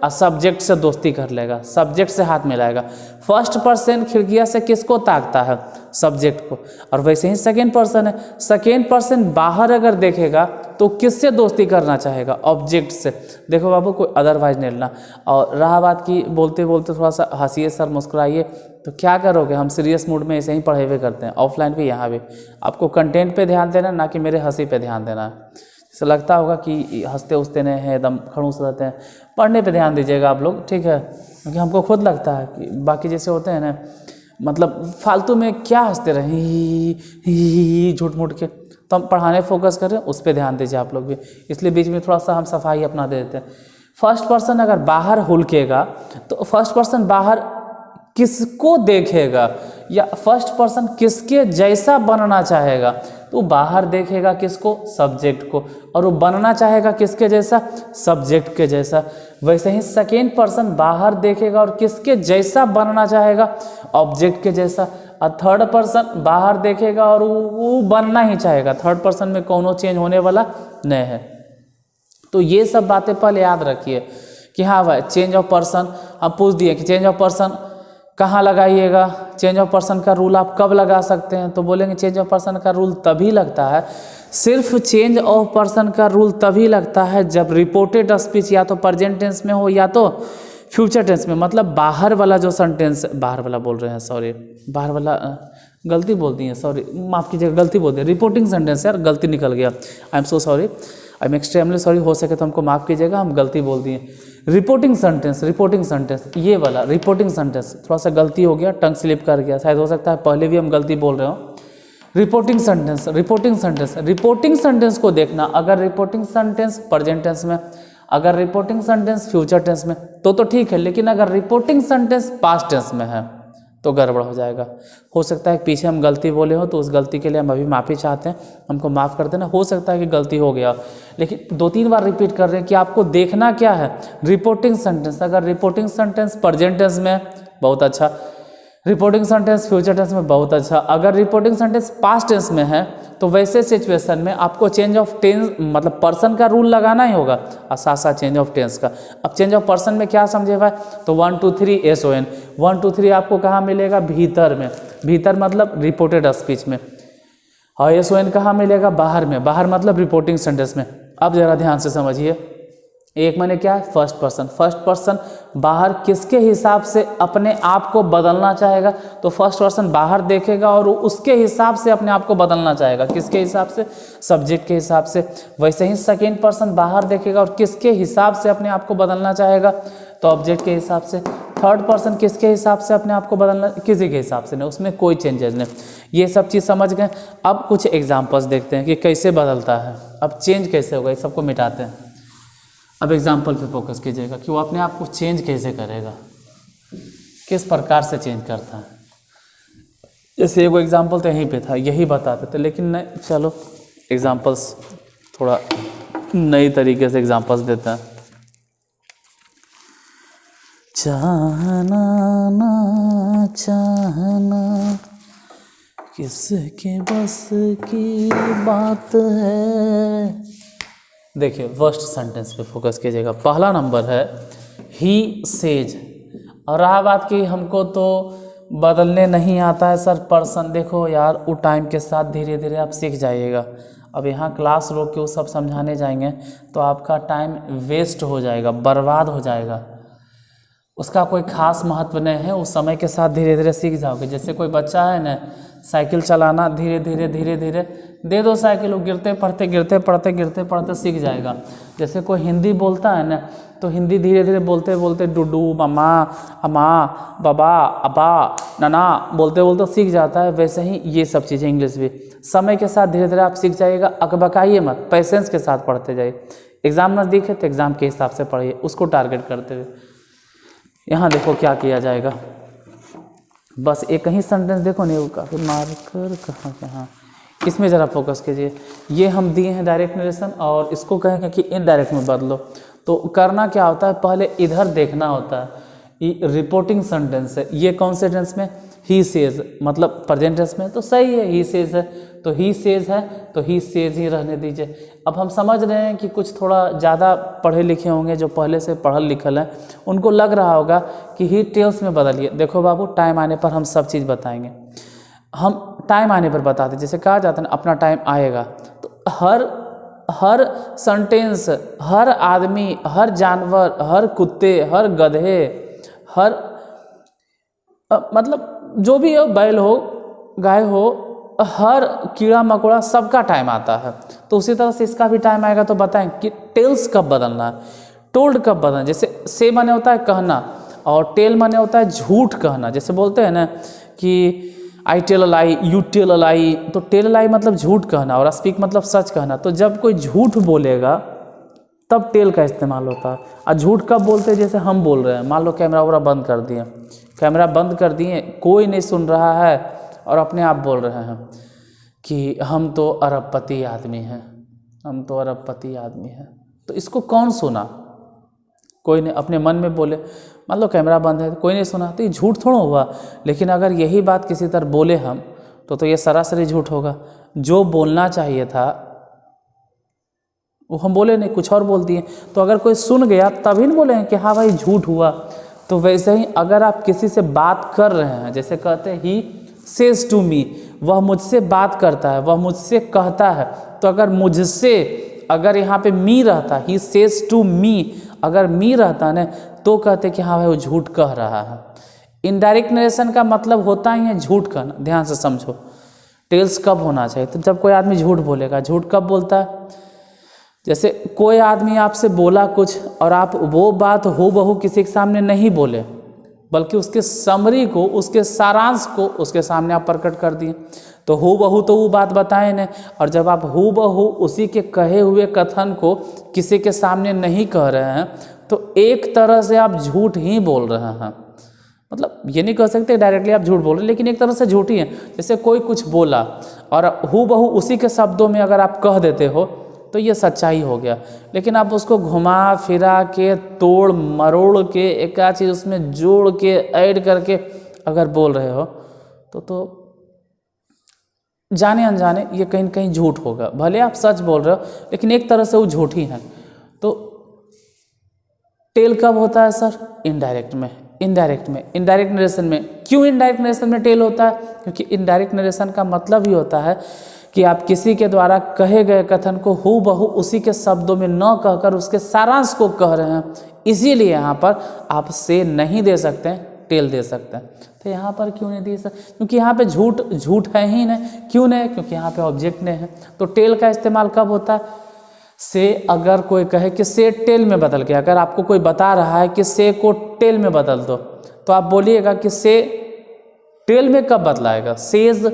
Speaker 1: और सब्जेक्ट से दोस्ती कर लेगा, सब्जेक्ट से हाथ मिलाएगा। फर्स्ट पर्सन खिड़कियाँ से किसको ताकता है, सब्जेक्ट को। और वैसे ही सेकेंड पर्सन है, सेकेंड पर्सन बाहर अगर देखेगा तो किससे दोस्ती करना चाहेगा, ऑब्जेक्ट से। देखो बाबू, कोई अदरवाइज नहीं लेना। और रहा बात की बोलते बोलते थोड़ा सा हंसिए सर, मुस्कुराइए, तो क्या करोगे, हम सीरियस मूड में ऐसे ही पढ़े हुए करते हैं, ऑफलाइन भी यहाँ भी। आपको कंटेंट पे ध्यान देना, ना कि मेरे हंसी पे ध्यान देना है। जैसे लगता होगा कि हंसते उसते नहीं हैं, एकदम खड़ूस रहते हैं, पढ़ने पे ध्यान दीजिएगा आप लोग, ठीक है। क्योंकि हमको खुद लगता है कि बाकी जैसे होते हैं ना, मतलब फालतू में क्या हंसते रहे, ही झूठ मूठ के। तो हम पढ़ाने फोकस करें, उस पर ध्यान दीजिए आप लोग भी। इसलिए बीच में थोड़ा सा हम सफाई अपना दे देते हैं। फर्स्ट पर्सन अगर बाहर हुलकेगा तो फर्स्ट पर्सन बाहर किसको देखेगा, या फर्स्ट पर्सन किसके जैसा बनना चाहेगा, तो बाहर देखेगा किसको, सब्जेक्ट को। और वो बनना चाहेगा किसके जैसा, सब्जेक्ट के जैसा। वैसे ही सेकेंड पर्सन बाहर देखेगा और किसके जैसा बनना चाहेगा, ऑब्जेक्ट के जैसा। और थर्ड पर्सन बाहर देखेगा और वो बनना ही चाहेगा, थर्ड पर्सन में कोनो चेंज होने वाला नहीं है। तो ये सब बातें पहले याद रखिए कि हाँ भाई, चेंज ऑफ पर्सन हम पूछ दिए कि चेंज ऑफ पर्सन कहाँ लगाइएगा, चेंज ऑफ पर्सन का रूल आप कब लगा सकते हैं, तो बोलेंगे चेंज ऑफ पर्सन का रूल तभी लगता है, सिर्फ चेंज ऑफ पर्सन का रूल तभी लगता है जब रिपोर्टेड स्पीच या तो प्रेजेंट टेंस में हो या तो फ्यूचर टेंस में। मतलब बाहर वाला जो सेंटेंस, बाहर वाला बोल रहे हैं, सॉरी, बाहर वाला गलती बोल दी है, सॉरी माफ़ कीजिएगा, गलती बोल दी, रिपोर्टिंग सेंटेंस यार, गलती निकल गया, I am so sorry, I am extremely sorry. हो सके तो हमको माफ़ कीजिएगा, हम गलती बोल दिए। रिपोर्टिंग सेंटेंस, रिपोर्टिंग सेंटेंस, ये वाला रिपोर्टिंग सेंटेंस, थोड़ा सा गलती हो गया, टंग स्लिप कर गया, शायद हो सकता है पहले भी हम गलती बोल रहे हो। Reporting sentence, reporting sentence, reporting sentence को देखना, अगर रिपोर्टिंग सेंटेंस प्रेजेंट टेंस में, अगर रिपोर्टिंग सेंटेंस फ्यूचर टेंस में तो ठीक है, लेकिन अगर रिपोर्टिंग सेंटेंस पास्ट टेंस में है तो गड़बड़ हो जाएगा। हो सकता है पीछे हम गलती बोले हो, तो उस गलती के लिए हम अभी माफ़ी चाहते हैं, हमको माफ़ कर देना। हो सकता है कि गलती हो गया, लेकिन 2-3 बार रिपीट कर रहे हैं कि आपको देखना क्या है, रिपोर्टिंग सेंटेंस। अगर रिपोर्टिंग सेंटेंस प्रेजेंट टेंस में, बहुत अच्छा। रिपोर्टिंग सेंटेंस फ्यूचर टेंस में, बहुत अच्छा। अगर रिपोर्टिंग सेंटेंस पास्ट टेंस में है तो वैसे सिचुएशन में आपको चेंज ऑफ टेंस मतलब पर्सन का रूल लगाना ही होगा, और साथ साथ चेंज ऑफ टेंस का। अब चेंज ऑफ पर्सन में क्या समझे भाई, तो 1 2 3 SON, 1 2 3 आपको कहाँ मिलेगा, भीतर में। भीतर मतलब रिपोर्टेड स्पीच में। और SON कहाँ मिलेगा, बाहर में। बाहर मतलब रिपोर्टिंग सेंटेंस में। अब जरा ध्यान से समझिए, एक मैंने क्या है, फर्स्ट पर्सन। फर्स्ट पर्सन बाहर किसके हिसाब से अपने आप को बदलना चाहेगा, तो फर्स्ट पर्सन बाहर देखेगा और उसके हिसाब से अपने आप को बदलना चाहेगा। किसके हिसाब से, सब्जेक्ट के हिसाब से। वैसे ही सेकेंड पर्सन बाहर देखेगा और किसके हिसाब से अपने आप को बदलना चाहेगा, तो ऑब्जेक्ट के हिसाब से। थर्ड पर्सन किसके हिसाब से अपने आप को बदलना, किसी के हिसाब से नहीं, उसमें कोई चेंजेस नहीं। ये सब चीज़ समझ गए। अब कुछ एग्जाम्पल्स देखते हैं कि कैसे बदलता है, अब चेंज कैसे होगा, इस सबको मिटाते हैं। अब एग्जाम्पल पे फोकस कीजिएगा कि वो अपने आप को चेंज कैसे करेगा, किस प्रकार से चेंज करता है। जैसे एगो एग्जाम्पल तो यहीं पे था, यही बताते थे, लेकिन नहीं, चलो एग्जाम्पल्स थोड़ा नई तरीके से एग्जाम्पल्स देते हैं। चाहना ना चाहना किसके बस की बात है। देखिए फर्स्ट सेंटेंस पे फोकस कीजिएगा। पहला नंबर है ही सेज, और रहा बात कि हमको तो बदलने नहीं आता है सर पर्सन। देखो यार, वो टाइम के साथ धीरे धीरे आप सीख जाइएगा। अब यहाँ क्लास रोक के वो सब समझाने जाएंगे तो आपका टाइम वेस्ट हो जाएगा, बर्बाद हो जाएगा, उसका कोई खास महत्व नहीं है। उस समय के साथ धीरे धीरे सीख जाओगे। जैसे कोई बच्चा है ना, साइकिल चलाना धीरे धीरे दे दो साइकिल, वो गिरते पढ़ते सीख जाएगा। जैसे कोई हिंदी बोलता है ना, तो हिंदी धीरे धीरे बोलते बोलते डुडू, मम्मा, अम्मा, बाबा, अबा, नाना बोलते सीख जाता है। वैसे ही ये सब चीज़ें इंग्लिश भी समय के साथ धीरे धीरे आप सीख जाइएगा। अकबकाइए मत, पेशेंस के साथ पढ़ते जाइए। एग्ज़ाम नज़दीक है तो एग्ज़ाम के हिसाब से पढ़िए, उसको टारगेट करते हुए। यहाँ देखो क्या किया जाएगा, बस एक ही सेंटेंस देखो नहीं, काफ़ी मार्कर कहाँ, इसमें ज़रा फोकस कीजिए। ये हम दिए हैं डायरेक्ट नरेशन और इसको कहेंगे कि इनडायरेक्ट में बदलो। तो करना क्या होता है, पहले इधर देखना होता है। ये रिपोर्टिंग सेंटेंस है, ये कौन से टेंस में, ही सेज, मतलब प्रेजेंट टेंस में, तो सही है, ही सेज है तो ही सेज है तो ही सेज ही रहने दीजिए। अब हम समझ रहे हैं कि कुछ थोड़ा ज़्यादा पढ़े लिखे होंगे, जो पहले से पढ़ल लिखल है, उनको लग रहा होगा कि ही टेल्स में बदलिए। देखो बाबू, टाइम आने पर हम सब चीज़ बताएंगे, हम टाइम आने पर बताते। जैसे कहा जाता है ना, अपना टाइम आएगा, तो हर सेंटेंस, हर आदमी, हर जानवर, हर कुत्ते, हर गधे, हर मतलब जो भी हो, बैल हो, गाय हो, हर कीड़ा मकोड़ा, सबका टाइम आता है। तो उसी तरह से इसका भी टाइम आएगा। तो बताएं कि टेल्स कब बदलना है, टोल्ड कब बदलना। जैसे से माने होता है कहना, और टेल माने होता है झूठ कहना। जैसे बोलते हैं ना कि I tell a lie, you tell a lie, तो टेल अ लाई मतलब झूठ कहना और स्पीक मतलब सच कहना। तो जब कोई झूठ बोलेगा तब टेल का इस्तेमाल होता है। और झूठ कब बोलते हैं, जैसे हम बोल रहे हैं, मान लो कैमरा वगैरह बंद कर दिए, कोई नहीं सुन रहा है और अपने आप बोल रहे हैं कि हम तो अरबपति आदमी हैं, तो इसको कौन सुना, कोई नहीं, अपने मन में बोले। मान लो कैमरा बंद है, कोई नहीं सुना, तो ये झूठ थोड़ा हुआ। लेकिन अगर यही बात किसी तरह बोले हम, तो ये सरासरी झूठ होगा। जो बोलना चाहिए था वो हम बोले नहीं, कुछ और बोल दिए। तो अगर कोई सुन गया तभी नहीं बोलेंगे कि हाँ भाई झूठ हुआ। तो वैसे ही अगर आप किसी से बात कर रहे हैं, जैसे कहते हैं ही सेज टू मी, वह मुझसे बात करता है, वह मुझसे कहता है। तो अगर मुझसे, अगर यहाँ पे मी रहता, ही सेज टू मी, अगर मी रहता ना, तो कहते कि हाँ भाई वो झूठ कह रहा है। इनडायरेक्ट नरेशन का मतलब होता ही है झूठ कहना। ध्यान से समझो, टेल्स कब होना चाहिए, तो जब कोई आदमी झूठ बोलेगा। झूठ कब बोलता है, जैसे कोई आदमी आपसे बोला कुछ और आप वो बात हूबहू किसी के सामने नहीं बोले, बल्कि उसके समरी को, उसके सारांश को उसके सामने आप प्रकट कर दिए। तो हूबहू तो वो बात बताए नहीं, और जब आप हूबहू उसी के कहे हुए कथन को किसी के सामने नहीं कह रहे हैं, तो एक तरह से आप झूठ ही बोल रहे हैं। मतलब ये नहीं कह सकते डायरेक्टली आप झूठ बोल रहे हैं, लेकिन एक तरह से झूठ ही है। जैसे कोई कुछ बोला और हूबहू उसी के शब्दों में अगर आप कह देते हो, तो ये सच्चाई हो गया। लेकिन आप उसको घुमा फिरा के, तोड़ मरोड़ के, एक आध चीज़ उसमें जोड़ के, ऐड करके अगर बोल रहे हो, तो जाने अनजाने ये कहीं न कहीं झूठ होगा। भले आप सच बोल रहे हो, लेकिन एक तरह से वो झूठ ही है। तो टेल कब होता है सर, इनडायरेक्ट में, इनडायरेक्ट नरेशन में। क्यों इनडायरेक्ट नरेशन में टेल होता है, क्योंकि इनडायरेक्ट नरेशन का मतलब ही होता है कि आप किसी के द्वारा कहे गए कथन को हूबहू उसी के शब्दों में न कहकर उसके सारांश को कह रहे हैं, इसीलिए यहाँ पर आप से नहीं दे सकते हैं, टेल दे सकते हैं। तो यहाँ पर क्यों नहीं दे सकते? क्योंकि यहाँ पे झूठ है ही नहीं। क्यों नहीं? क्योंकि यहाँ पे ऑब्जेक्ट नहीं है। तो टेल का इस्तेमाल कब होता है? से अगर कोई कहे कि से टेल में बदल गया, अगर आपको कोई बता रहा है कि से को टेल में बदल दो, तो आप बोलिएगा कि से टेल में कब बदलाएगा, सेज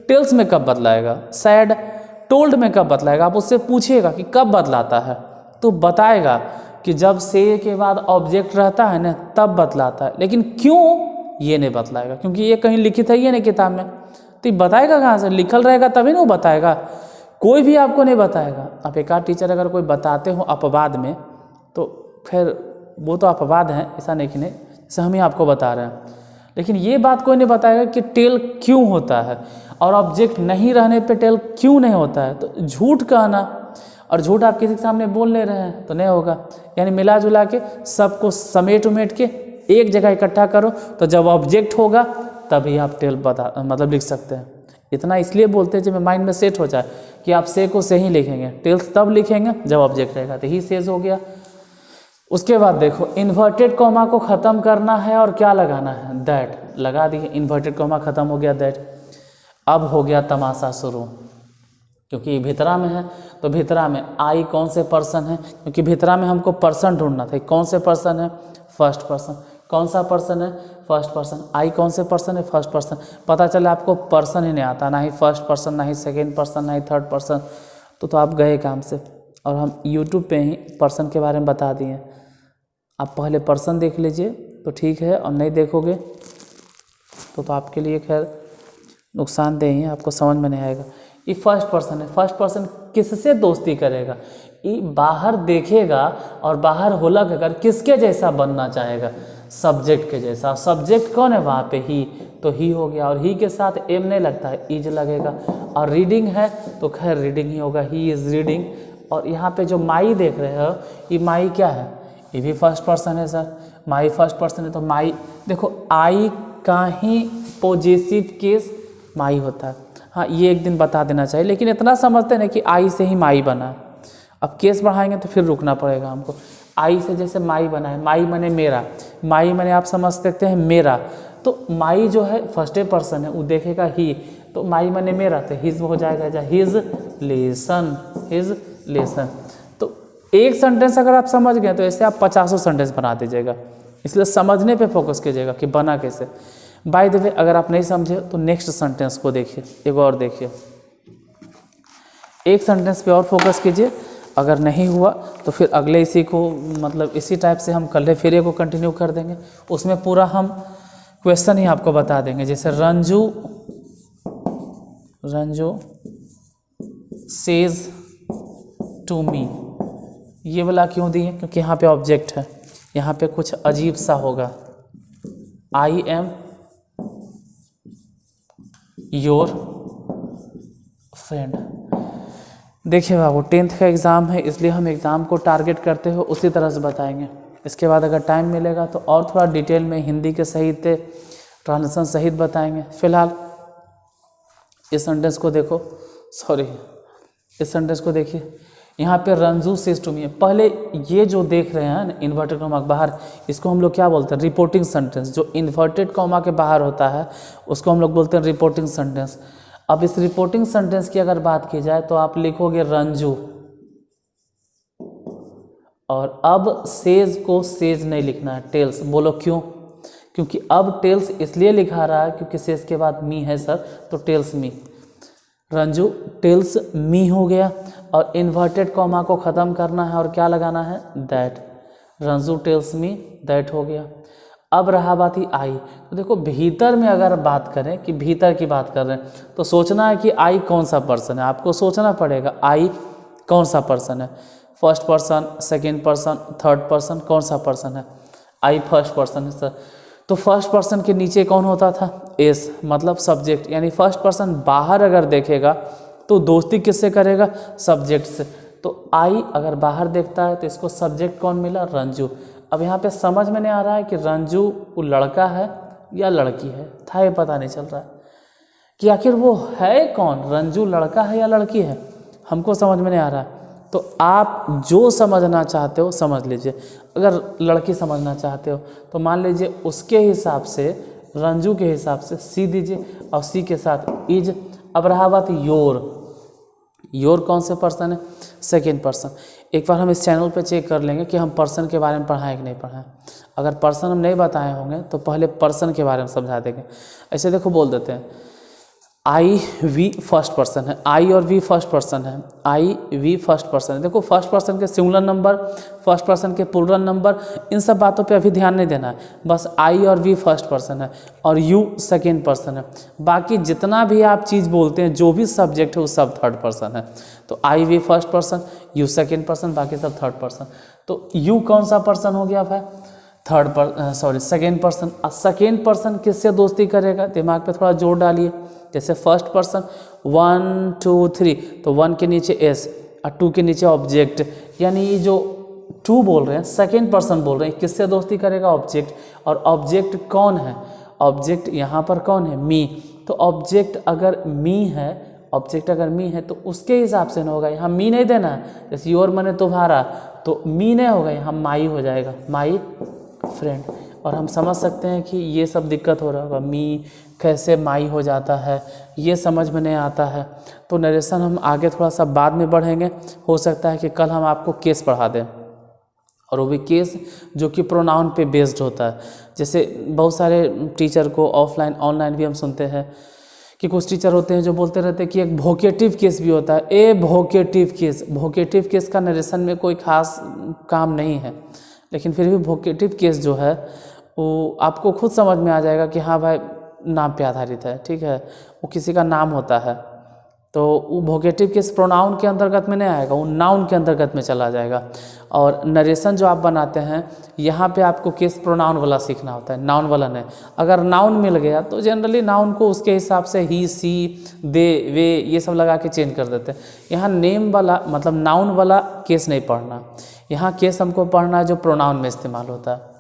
Speaker 1: टेल्स में कब बदलाएगा, सैड टोल्ड में कब बदलाएगा। आप उससे पूछिएगा कि कब बदलाता है, तो बताएगा कि जब से के बाद ऑब्जेक्ट रहता है ना तब बदलाता है। लेकिन क्यों ये नहीं बतलाएगा, क्योंकि ये कहीं लिखित है ही नहीं किताब में। तो ये बताएगा कहाँ से? लिखल रहेगा तभी ना वो बताएगा, कोई भी आपको नहीं बताएगा। आप एक आध टीचर अगर कोई बताते हो अपवाद में, तो खैर वो तो अपवाद है, ऐसा नहीं कि नहीं, जैसे हम ही आपको बता रहे हैं। लेकिन ये बात कोई नहीं बताएगा कि टेल क्यों होता है और ऑब्जेक्ट नहीं रहने पे टेल क्यों नहीं होता है। तो झूठ कहना, और झूठ आप किसी के सामने बोल ले रहे हैं तो नहीं होगा। यानी मिला जुला के सबको समेट उमेट के एक जगह इकट्ठा करो, तो जब ऑब्जेक्ट होगा तभी आप टेल मतलब लिख सकते हैं। इतना इसलिए बोलते हैं जब माइंड में सेट हो जाए कि आप से को से ही लिखेंगे, टेल्स तब लिखेंगे जब ऑब्जेक्ट रहेगा, तो ही सेज हो गया। उसके बाद देखो इन्वर्टेड कॉमा को ख़त्म करना है और क्या लगाना है, दैट लगा दिए। इन्वर्टेड कॉमा ख़त्म हो गया, दैट। अब हो गया तमाशा शुरू, क्योंकि भितरा में है तो भितरा में आई कौन से पर्सन है, क्योंकि भितरा में हमको पर्सन ढूंढना था। कौन से पर्सन है? First person. कौन सा पर्सन है? First person. आई कौन से पर्सन है? First person. पता चला आपको पर्सन ही नहीं आता, ना ही फर्स्ट पर्सन, ना ही सेकेंड पर्सन, ना ही थर्ड पर्सन, तो आप गए काम से। और हम यूट्यूब पे ही पर्सन के बारे में बता दिए। आप पहले पर्सन देख लीजिए तो ठीक है, और नहीं देखोगे तो आपके लिए खैर नुकसानदेह ही है, आपको समझ में नहीं आएगा। ये फर्स्ट पर्सन है। फर्स्ट पर्सन किससे दोस्ती करेगा? ये बाहर देखेगा और बाहर होलक अगर किसके जैसा बनना चाहेगा? सब्जेक्ट के जैसा। सब्जेक्ट कौन है वहाँ पे? ही, तो ही हो गया। और ही के साथ एम नहीं लगता है, इज लगेगा। और रीडिंग है तो खैर रीडिंग ही होगा, ही इज़ रीडिंग। और यहाँ पे जो माई देख रहे हो, ये माई क्या है? ये भी फर्स्ट पर्सन है सर। माई फर्स्ट पर्सन है तो माई, देखो आई का ही पॉजेसिव केस माई होता है। हाँ, ये एक दिन बता देना चाहिए, लेकिन इतना समझते हैं कि आई से ही माई बना है। अब केस बढ़ाएंगे तो फिर रुकना पड़ेगा हमको। आई से जैसे माई बना है, माई मने मेरा, माई मने आप समझ सकते हैं मेरा, तो माई जो है फर्स्ट पर्सन है, वो देखेगा ही, तो माई मने मेरा, तो हिज हो जाएगा, हिज लेसन, हिज लेसन। तो एक सेंटेंस अगर आप समझ गए तो ऐसे आप 50 सेंटेंस बना दीजिएगा। इसलिए समझने पे फोकस कीजिएगा कि बना कैसे। बाय द वे, अगर आप नहीं समझे तो नेक्स्ट सेंटेंस को देखिए, एक और देखिए। एक सेंटेंस पे और फोकस कीजिए, अगर नहीं हुआ तो फिर अगले इसी को मतलब इसी टाइप से हम कल फिर को कंटिन्यू कर देंगे। उसमें पूरा हम क्वेश्चन ही आपको बता देंगे। जैसे रंजू सेज टू मी, ये वाला क्यों दिए? क्योंकि यहाँ पे ऑब्जेक्ट है, यहाँ पे कुछ अजीब सा होगा। आई एम योर फ्रेंड। देखिए बाबू, 10th का एग्ज़ाम है, इसलिए हम एग्ज़ाम को टारगेट करते हो उसी तरह से बताएंगे। इसके बाद अगर टाइम मिलेगा तो और थोड़ा डिटेल में हिंदी के सहित ट्रांसलेशन सहित बताएंगे। फिलहाल इस सेंटेंस को देखो, इस सेंटेंस को देखिए। यहाँ पे रंजू सेज टू मी, पहले ये जो देख रहे हैं इन्वर्टेड कॉमा के बाहर, इसको हम लोग क्या बोलते हैं? Reporting sentence. जो इन्वर्टेड कॉमा के बाहर होता है उसको हम लोग बोलते हैं रिपोर्टिंग सेंटेंस। अब इस रिपोर्टिंग सेंटेंस की अगर बात की जाए तो आप लिखोगे रंजू, और अब सेज को सेज नहीं लिखना है, टेल्स। बोलो क्यों? क्योंकि अब टेल्स इसलिए लिखा रहा है क्योंकि सेज के बाद मी है सर, तो tells me. Ranju tells me हो गया, और इन्वर्टेड कॉमा को ख़त्म करना है और क्या लगाना है? That. Ranju tells me that हो गया। अब रहा बात ही आई, तो देखो भीतर में अगर बात करें कि भीतर की बात कर रहे हैं तो सोचना है कि आई कौन सा पर्सन है। आपको सोचना पड़ेगा आई कौन सा पर्सन है, first person, second person, third person, कौन सा पर्सन है? आई फर्स्ट पर्सन है सर। तो फर्स्ट पर्सन के नीचे कौन होता था? एस, मतलब सब्जेक्ट। यानी फर्स्ट पर्सन बाहर अगर देखेगा तो दोस्ती किससे करेगा? सब्जेक्ट से। तो आई अगर बाहर देखता है तो इसको सब्जेक्ट कौन मिला? रंजू। अब यहाँ पे समझ में नहीं आ रहा है कि रंजू वो लड़का है या लड़की है, था ये पता नहीं चल रहा है कि आखिर वो है कौन, रंजू लड़का है या लड़की है, हमको समझ में नहीं आ रहा है। तो आप जो समझना चाहते हो समझ लीजिए। अगर लड़की समझना चाहते हो तो मान लीजिए उसके हिसाब से, रंजू के हिसाब से सी दीजिए और सी के साथ इज। अब रहा बात योर कौन से पर्सन है, सेकेंड पर्सन। एक बार हम इस चैनल पे चेक कर लेंगे कि हम पर्सन के बारे में पढ़ाएं कि नहीं पढ़ाएं। अगर पर्सन हम नहीं बताए होंगे तो पहले पर्सन के बारे में समझा देंगे। ऐसे देखो बोल देते हैं आई वी फर्स्ट पर्सन है, आई और वी फर्स्ट पर्सन है, आई वी फर्स्ट पर्सन है। देखो फर्स्ट पर्सन के सिंगुलर नंबर, फर्स्ट पर्सन के प्लूरल नंबर, इन सब बातों पे अभी ध्यान नहीं देना है। बस आई और वी फर्स्ट पर्सन है और यू सेकेंड पर्सन है। बाकी जितना भी आप चीज़ बोलते हैं, जो भी सब्जेक्ट है वो सब थर्ड पर्सन है। तो I we first person, you second person, बाकी सब थर्ड पर्सन। तो यू कौन सा पर्सन हो गया भाई, सेकेंड पर्सन। सेकेंड पर्सन किससे दोस्ती करेगा, दिमाग पे थोड़ा जोर डालिए। जैसे फर्स्ट पर्सन 1 2 3, तो 1 के नीचे एस और 2 के नीचे ऑब्जेक्ट, यानी ये जो 2 बोल रहे हैं सेकेंड पर्सन बोल रहे हैं, किससे दोस्ती करेगा, ऑब्जेक्ट। और ऑब्जेक्ट कौन है, ऑब्जेक्ट यहाँ पर कौन है, मी। तो ऑब्जेक्ट अगर मी है, तो उसके हिसाब से ना होगा, यहाँ मी नहीं देना है। जैसे योर मने तुम्हारा, तो मी नहीं होगा, यहाँ माई हो जाएगा, माई फ्रेंड। और हम समझ सकते हैं कि ये सब दिक्कत हो रहा होगा, मी कैसे माई हो जाता है, ये समझ में नहीं आता है। तो नरेशन हम आगे थोड़ा सा बाद में बढ़ेंगे। हो सकता है कि कल हम आपको केस पढ़ा दें, और वो भी केस जो कि प्रोनाउन पे बेस्ड होता है। जैसे बहुत सारे टीचर को ऑफलाइन ऑनलाइन भी हम सुनते हैं कि कुछ टीचर होते हैं जो बोलते रहते हैं कि एक वोकेटिव केस भी होता है, ए वोकेटिव केस। वोकेटिव केस का नरेशन में कोई खास काम नहीं है, लेकिन फिर भी वोकेटिव केस जो है वो आपको खुद समझ में आ जाएगा कि हाँ भाई नाम पे आधारित है, ठीक है, वो किसी का नाम होता है। तो वो वोकेटिव केस प्रोनाउन के अंतर्गत में नहीं आएगा, वो नाउन के अंतर्गत में चला जाएगा। और नरेशन जो आप बनाते हैं, यहाँ पे आपको केस प्रोनाउन वाला सीखना होता है, नाउन वाला नहीं। अगर नाउन मिल गया तो जनरली नाउन को उसके हिसाब से ही, सी, दे, वे ये सब लगा के चेंज कर देते हैं। यहाँ नेम वाला मतलब नाउन वाला केस नहीं पढ़ना, यहाँ केस हमको पढ़ना है जो प्रोनाउन में इस्तेमाल होता है।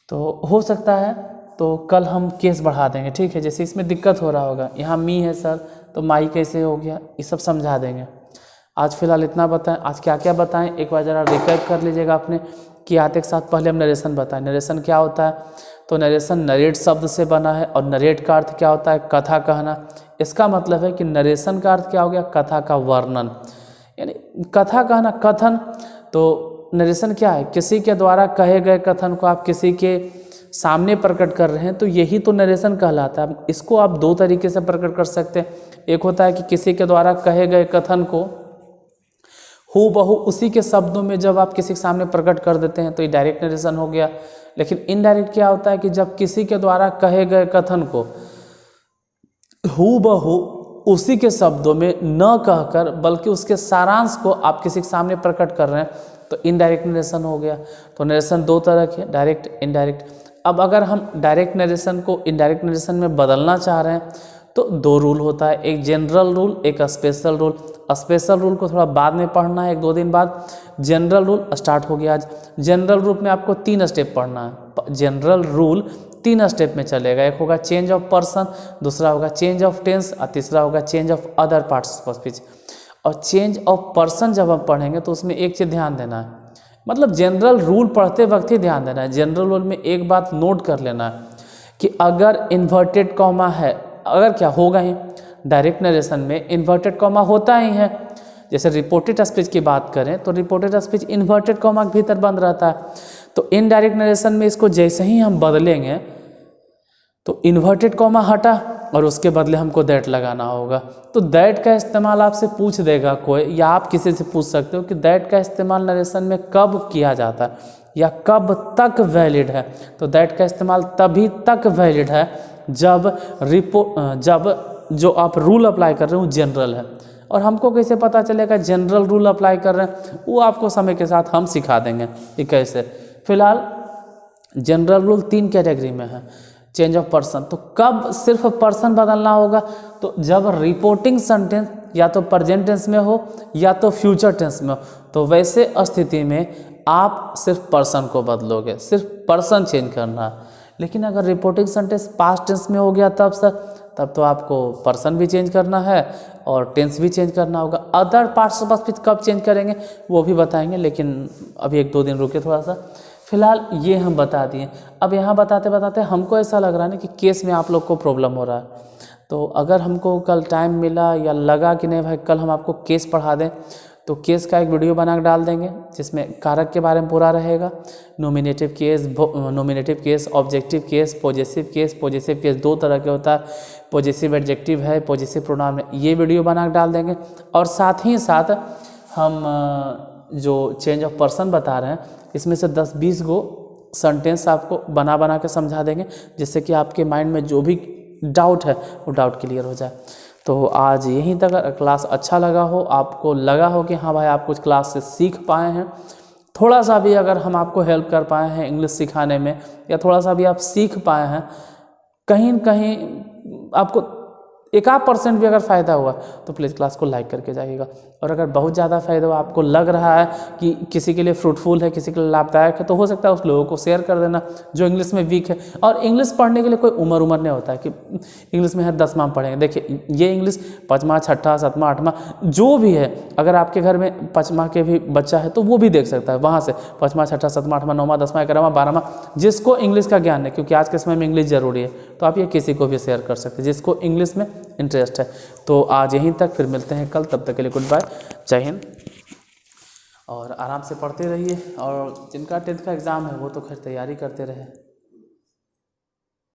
Speaker 1: तो हो सकता है तो कल हम केस बढ़ा देंगे, ठीक है। जैसे इसमें दिक्कत हो रहा होगा, यहाँ मी है सर तो माई कैसे हो गया, ये सब समझा देंगे। आज फिलहाल इतना बताएं। आज क्या क्या बताएं एक बार ज़रा रिकैप कर लीजिएगा आपने कि आते के साथ। पहले हम नरेशन बताएं, नरेशन क्या होता है। तो नरेशन नरेट शब्द से बना है, और नरेट का अर्थ क्या होता है, कथा कहना। इसका मतलब है कि नरेशन का अर्थ क्या हो गया, कथा का वर्णन, यानी कथा कहना, कथन। तो नरेशन क्या है, किसी के द्वारा कहे गए कथन को आप किसी के सामने प्रकट कर रहे हैं, तो यही तो नरेशन कहलाता है। इसको आप दो तरीके से प्रकट कर सकते हैं। एक होता है कि किसी के द्वारा कहे गए कथन को हूबहू उसी के शब्दों में जब आप किसी के सामने प्रकट कर देते हैं तो ये डायरेक्ट नरेशन हो गया। लेकिन इनडायरेक्ट क्या होता है कि जब किसी के द्वारा कहे गए कथन को हूबहू उसी के शब्दों में न कहकर बल्कि उसके सारांश को आप किसी के सामने प्रकट कर रहे हैं, तो इनडायरेक्ट नरेशन हो गया। तो नरेशन दो तरह के, डायरेक्ट, इनडायरेक्ट। अब अगर हम डायरेक्ट नरेशन को इनडायरेक्ट नरेशन में बदलना चाह रहे हैं तो दो रूल होता है, एक जनरल रूल, एक स्पेशल रूल। स्पेशल रूल को थोड़ा बाद में पढ़ना है, 1-2 दिन बाद। जनरल रूल स्टार्ट हो गया आज। जनरल रूल में आपको 3 स्टेप पढ़ना है। जनरल रूल 3 स्टेप में चलेगा। एक होगा चेंज ऑफ पर्सन, दूसरा होगा चेंज ऑफ टेंस और तीसरा होगा change of other parts of speech. और चेंज ऑफ पर्सन जब हम पढ़ेंगे तो उसमें एक चीज़ ध्यान देना है, मतलब जनरल रूल पढ़ते वक्त ही ध्यान देना है। जनरल रूल में एक बात नोट कर लेना है कि अगर इन्वर्टेड कॉमा है, अगर क्या होगा ही, डायरेक्ट नरेशन में इन्वर्टेड कॉमा होता ही है। जैसे रिपोर्टेड स्पीच की बात करें तो रिपोर्टेड स्पीच इन्वर्टेड कॉमा के भीतर बंद रहता है। तो इनडायरेक्ट नरेशन में इसको जैसे ही हम बदलेंगे तो इन्वर्टेड कॉमा हटा और उसके बदले हमको दैट लगाना होगा। तो दैट का इस्तेमाल आपसे पूछ देगा कोई, या आप किसी से पूछ सकते हो कि दैट का इस्तेमाल नरेशन में कब किया जाता है या कब तक वैलिड है। तो दैट का इस्तेमाल तभी तक वैलिड है जब जो आप रूल अप्लाई कर रहे हो जनरल है। और हमको कैसे पता चलेगा जनरल रूल अप्लाई कर रहे हैं, वो आपको समय के साथ हम सिखा देंगे कि कैसे। फिलहाल जनरल रूल 3 कैटेगरी में है। चेंज ऑफ पर्सन, तो कब सिर्फ पर्सन बदलना होगा, तो जब रिपोर्टिंग सेंटेंस या तो प्रेजेंट टेंस में हो या तो फ्यूचर टेंस में हो, तो वैसे स्थिति में आप सिर्फ पर्सन को बदलोगे, सिर्फ पर्सन चेंज करना है। लेकिन अगर रिपोर्टिंग सेंटेंस पास्ट टेंस में हो गया तब तो आपको पर्सन भी चेंज करना है और टेंस भी चेंज करना होगा। अदर पार्ट्स ऑफ स्पीच कब चेंज करेंगे वो भी बताएंगे, लेकिन अभी 1-2 दिन रुके थोड़ा सा। फिलहाल ये हम बता दिए। अब यहाँ बताते बताते हमको ऐसा लग रहा है ना कि केस में आप लोग को प्रॉब्लम हो रहा है। तो अगर हमको कल टाइम मिला या लगा कि नहीं भाई कल हम आपको केस पढ़ा दें, तो केस का एक वीडियो बना के डाल देंगे जिसमें कारक के बारे में पूरा रहेगा। Nominative case, objective case, possessive case 2 तरह के होता है। पॉजेसिव एडजेक्टिव है, पॉजेसिव प्रोनाउन है। ये वीडियो बना के डाल देंगे। और साथ ही साथ हम जो चेंज ऑफ पर्सन बता रहे हैं इसमें से 10-20 गो सेंटेंस आपको बना बना के समझा देंगे, जिससे कि आपके माइंड में जो भी डाउट है वो डाउट क्लियर हो जाए। तो आज यहीं तक। क्लास अच्छा लगा हो, आपको लगा हो कि हाँ भाई आप कुछ क्लास से सीख पाए हैं, थोड़ा सा भी अगर हम आपको हेल्प कर पाए हैं इंग्लिश सिखाने में, या थोड़ा सा भी आप सीख पाए हैं, कहीं न कहीं आपको 1% भी अगर फ़ायदा हुआ तो प्लीज़ क्लास को लाइक करके जाइएगा। और अगर बहुत ज़्यादा फ़ायदा आपको लग रहा है कि किसी के लिए फ्रूटफुल है, किसी के लिए लाभदायक है, तो हो सकता है उस लोगों को शेयर कर देना जो इंग्लिश में वीक है। और इंग्लिश पढ़ने के लिए कोई उम्र नहीं होता है कि इंग्लिश में है 10वां में पढ़ेंगे। देखिए ये इंग्लिश 5वां, 6ठा, 7वां, 8वां जो भी है, अगर आपके घर में 5वां के भी बच्चा है तो वो भी देख सकता है वहाँ से। 5वां, 6ठा, 7वां, 8वां, 9वां, 10वां, 11वां, 12वां, जिसको इंग्लिश का ज्ञान है, क्योंकि आज के समय में इंग्लिश ज़रूरी है, तो आप ये किसी को भी शेयर कर सकते हैं जिसको इंग्लिश में इंटरेस्ट है। तो आज यहीं तक, फिर मिलते हैं कल। तब तक के लिए गुड बाय, जय हिंद। और आराम से पढ़ते रहिए। और जिनका 10th का एग्ज़ाम है वो तो खैर तैयारी करते रहे।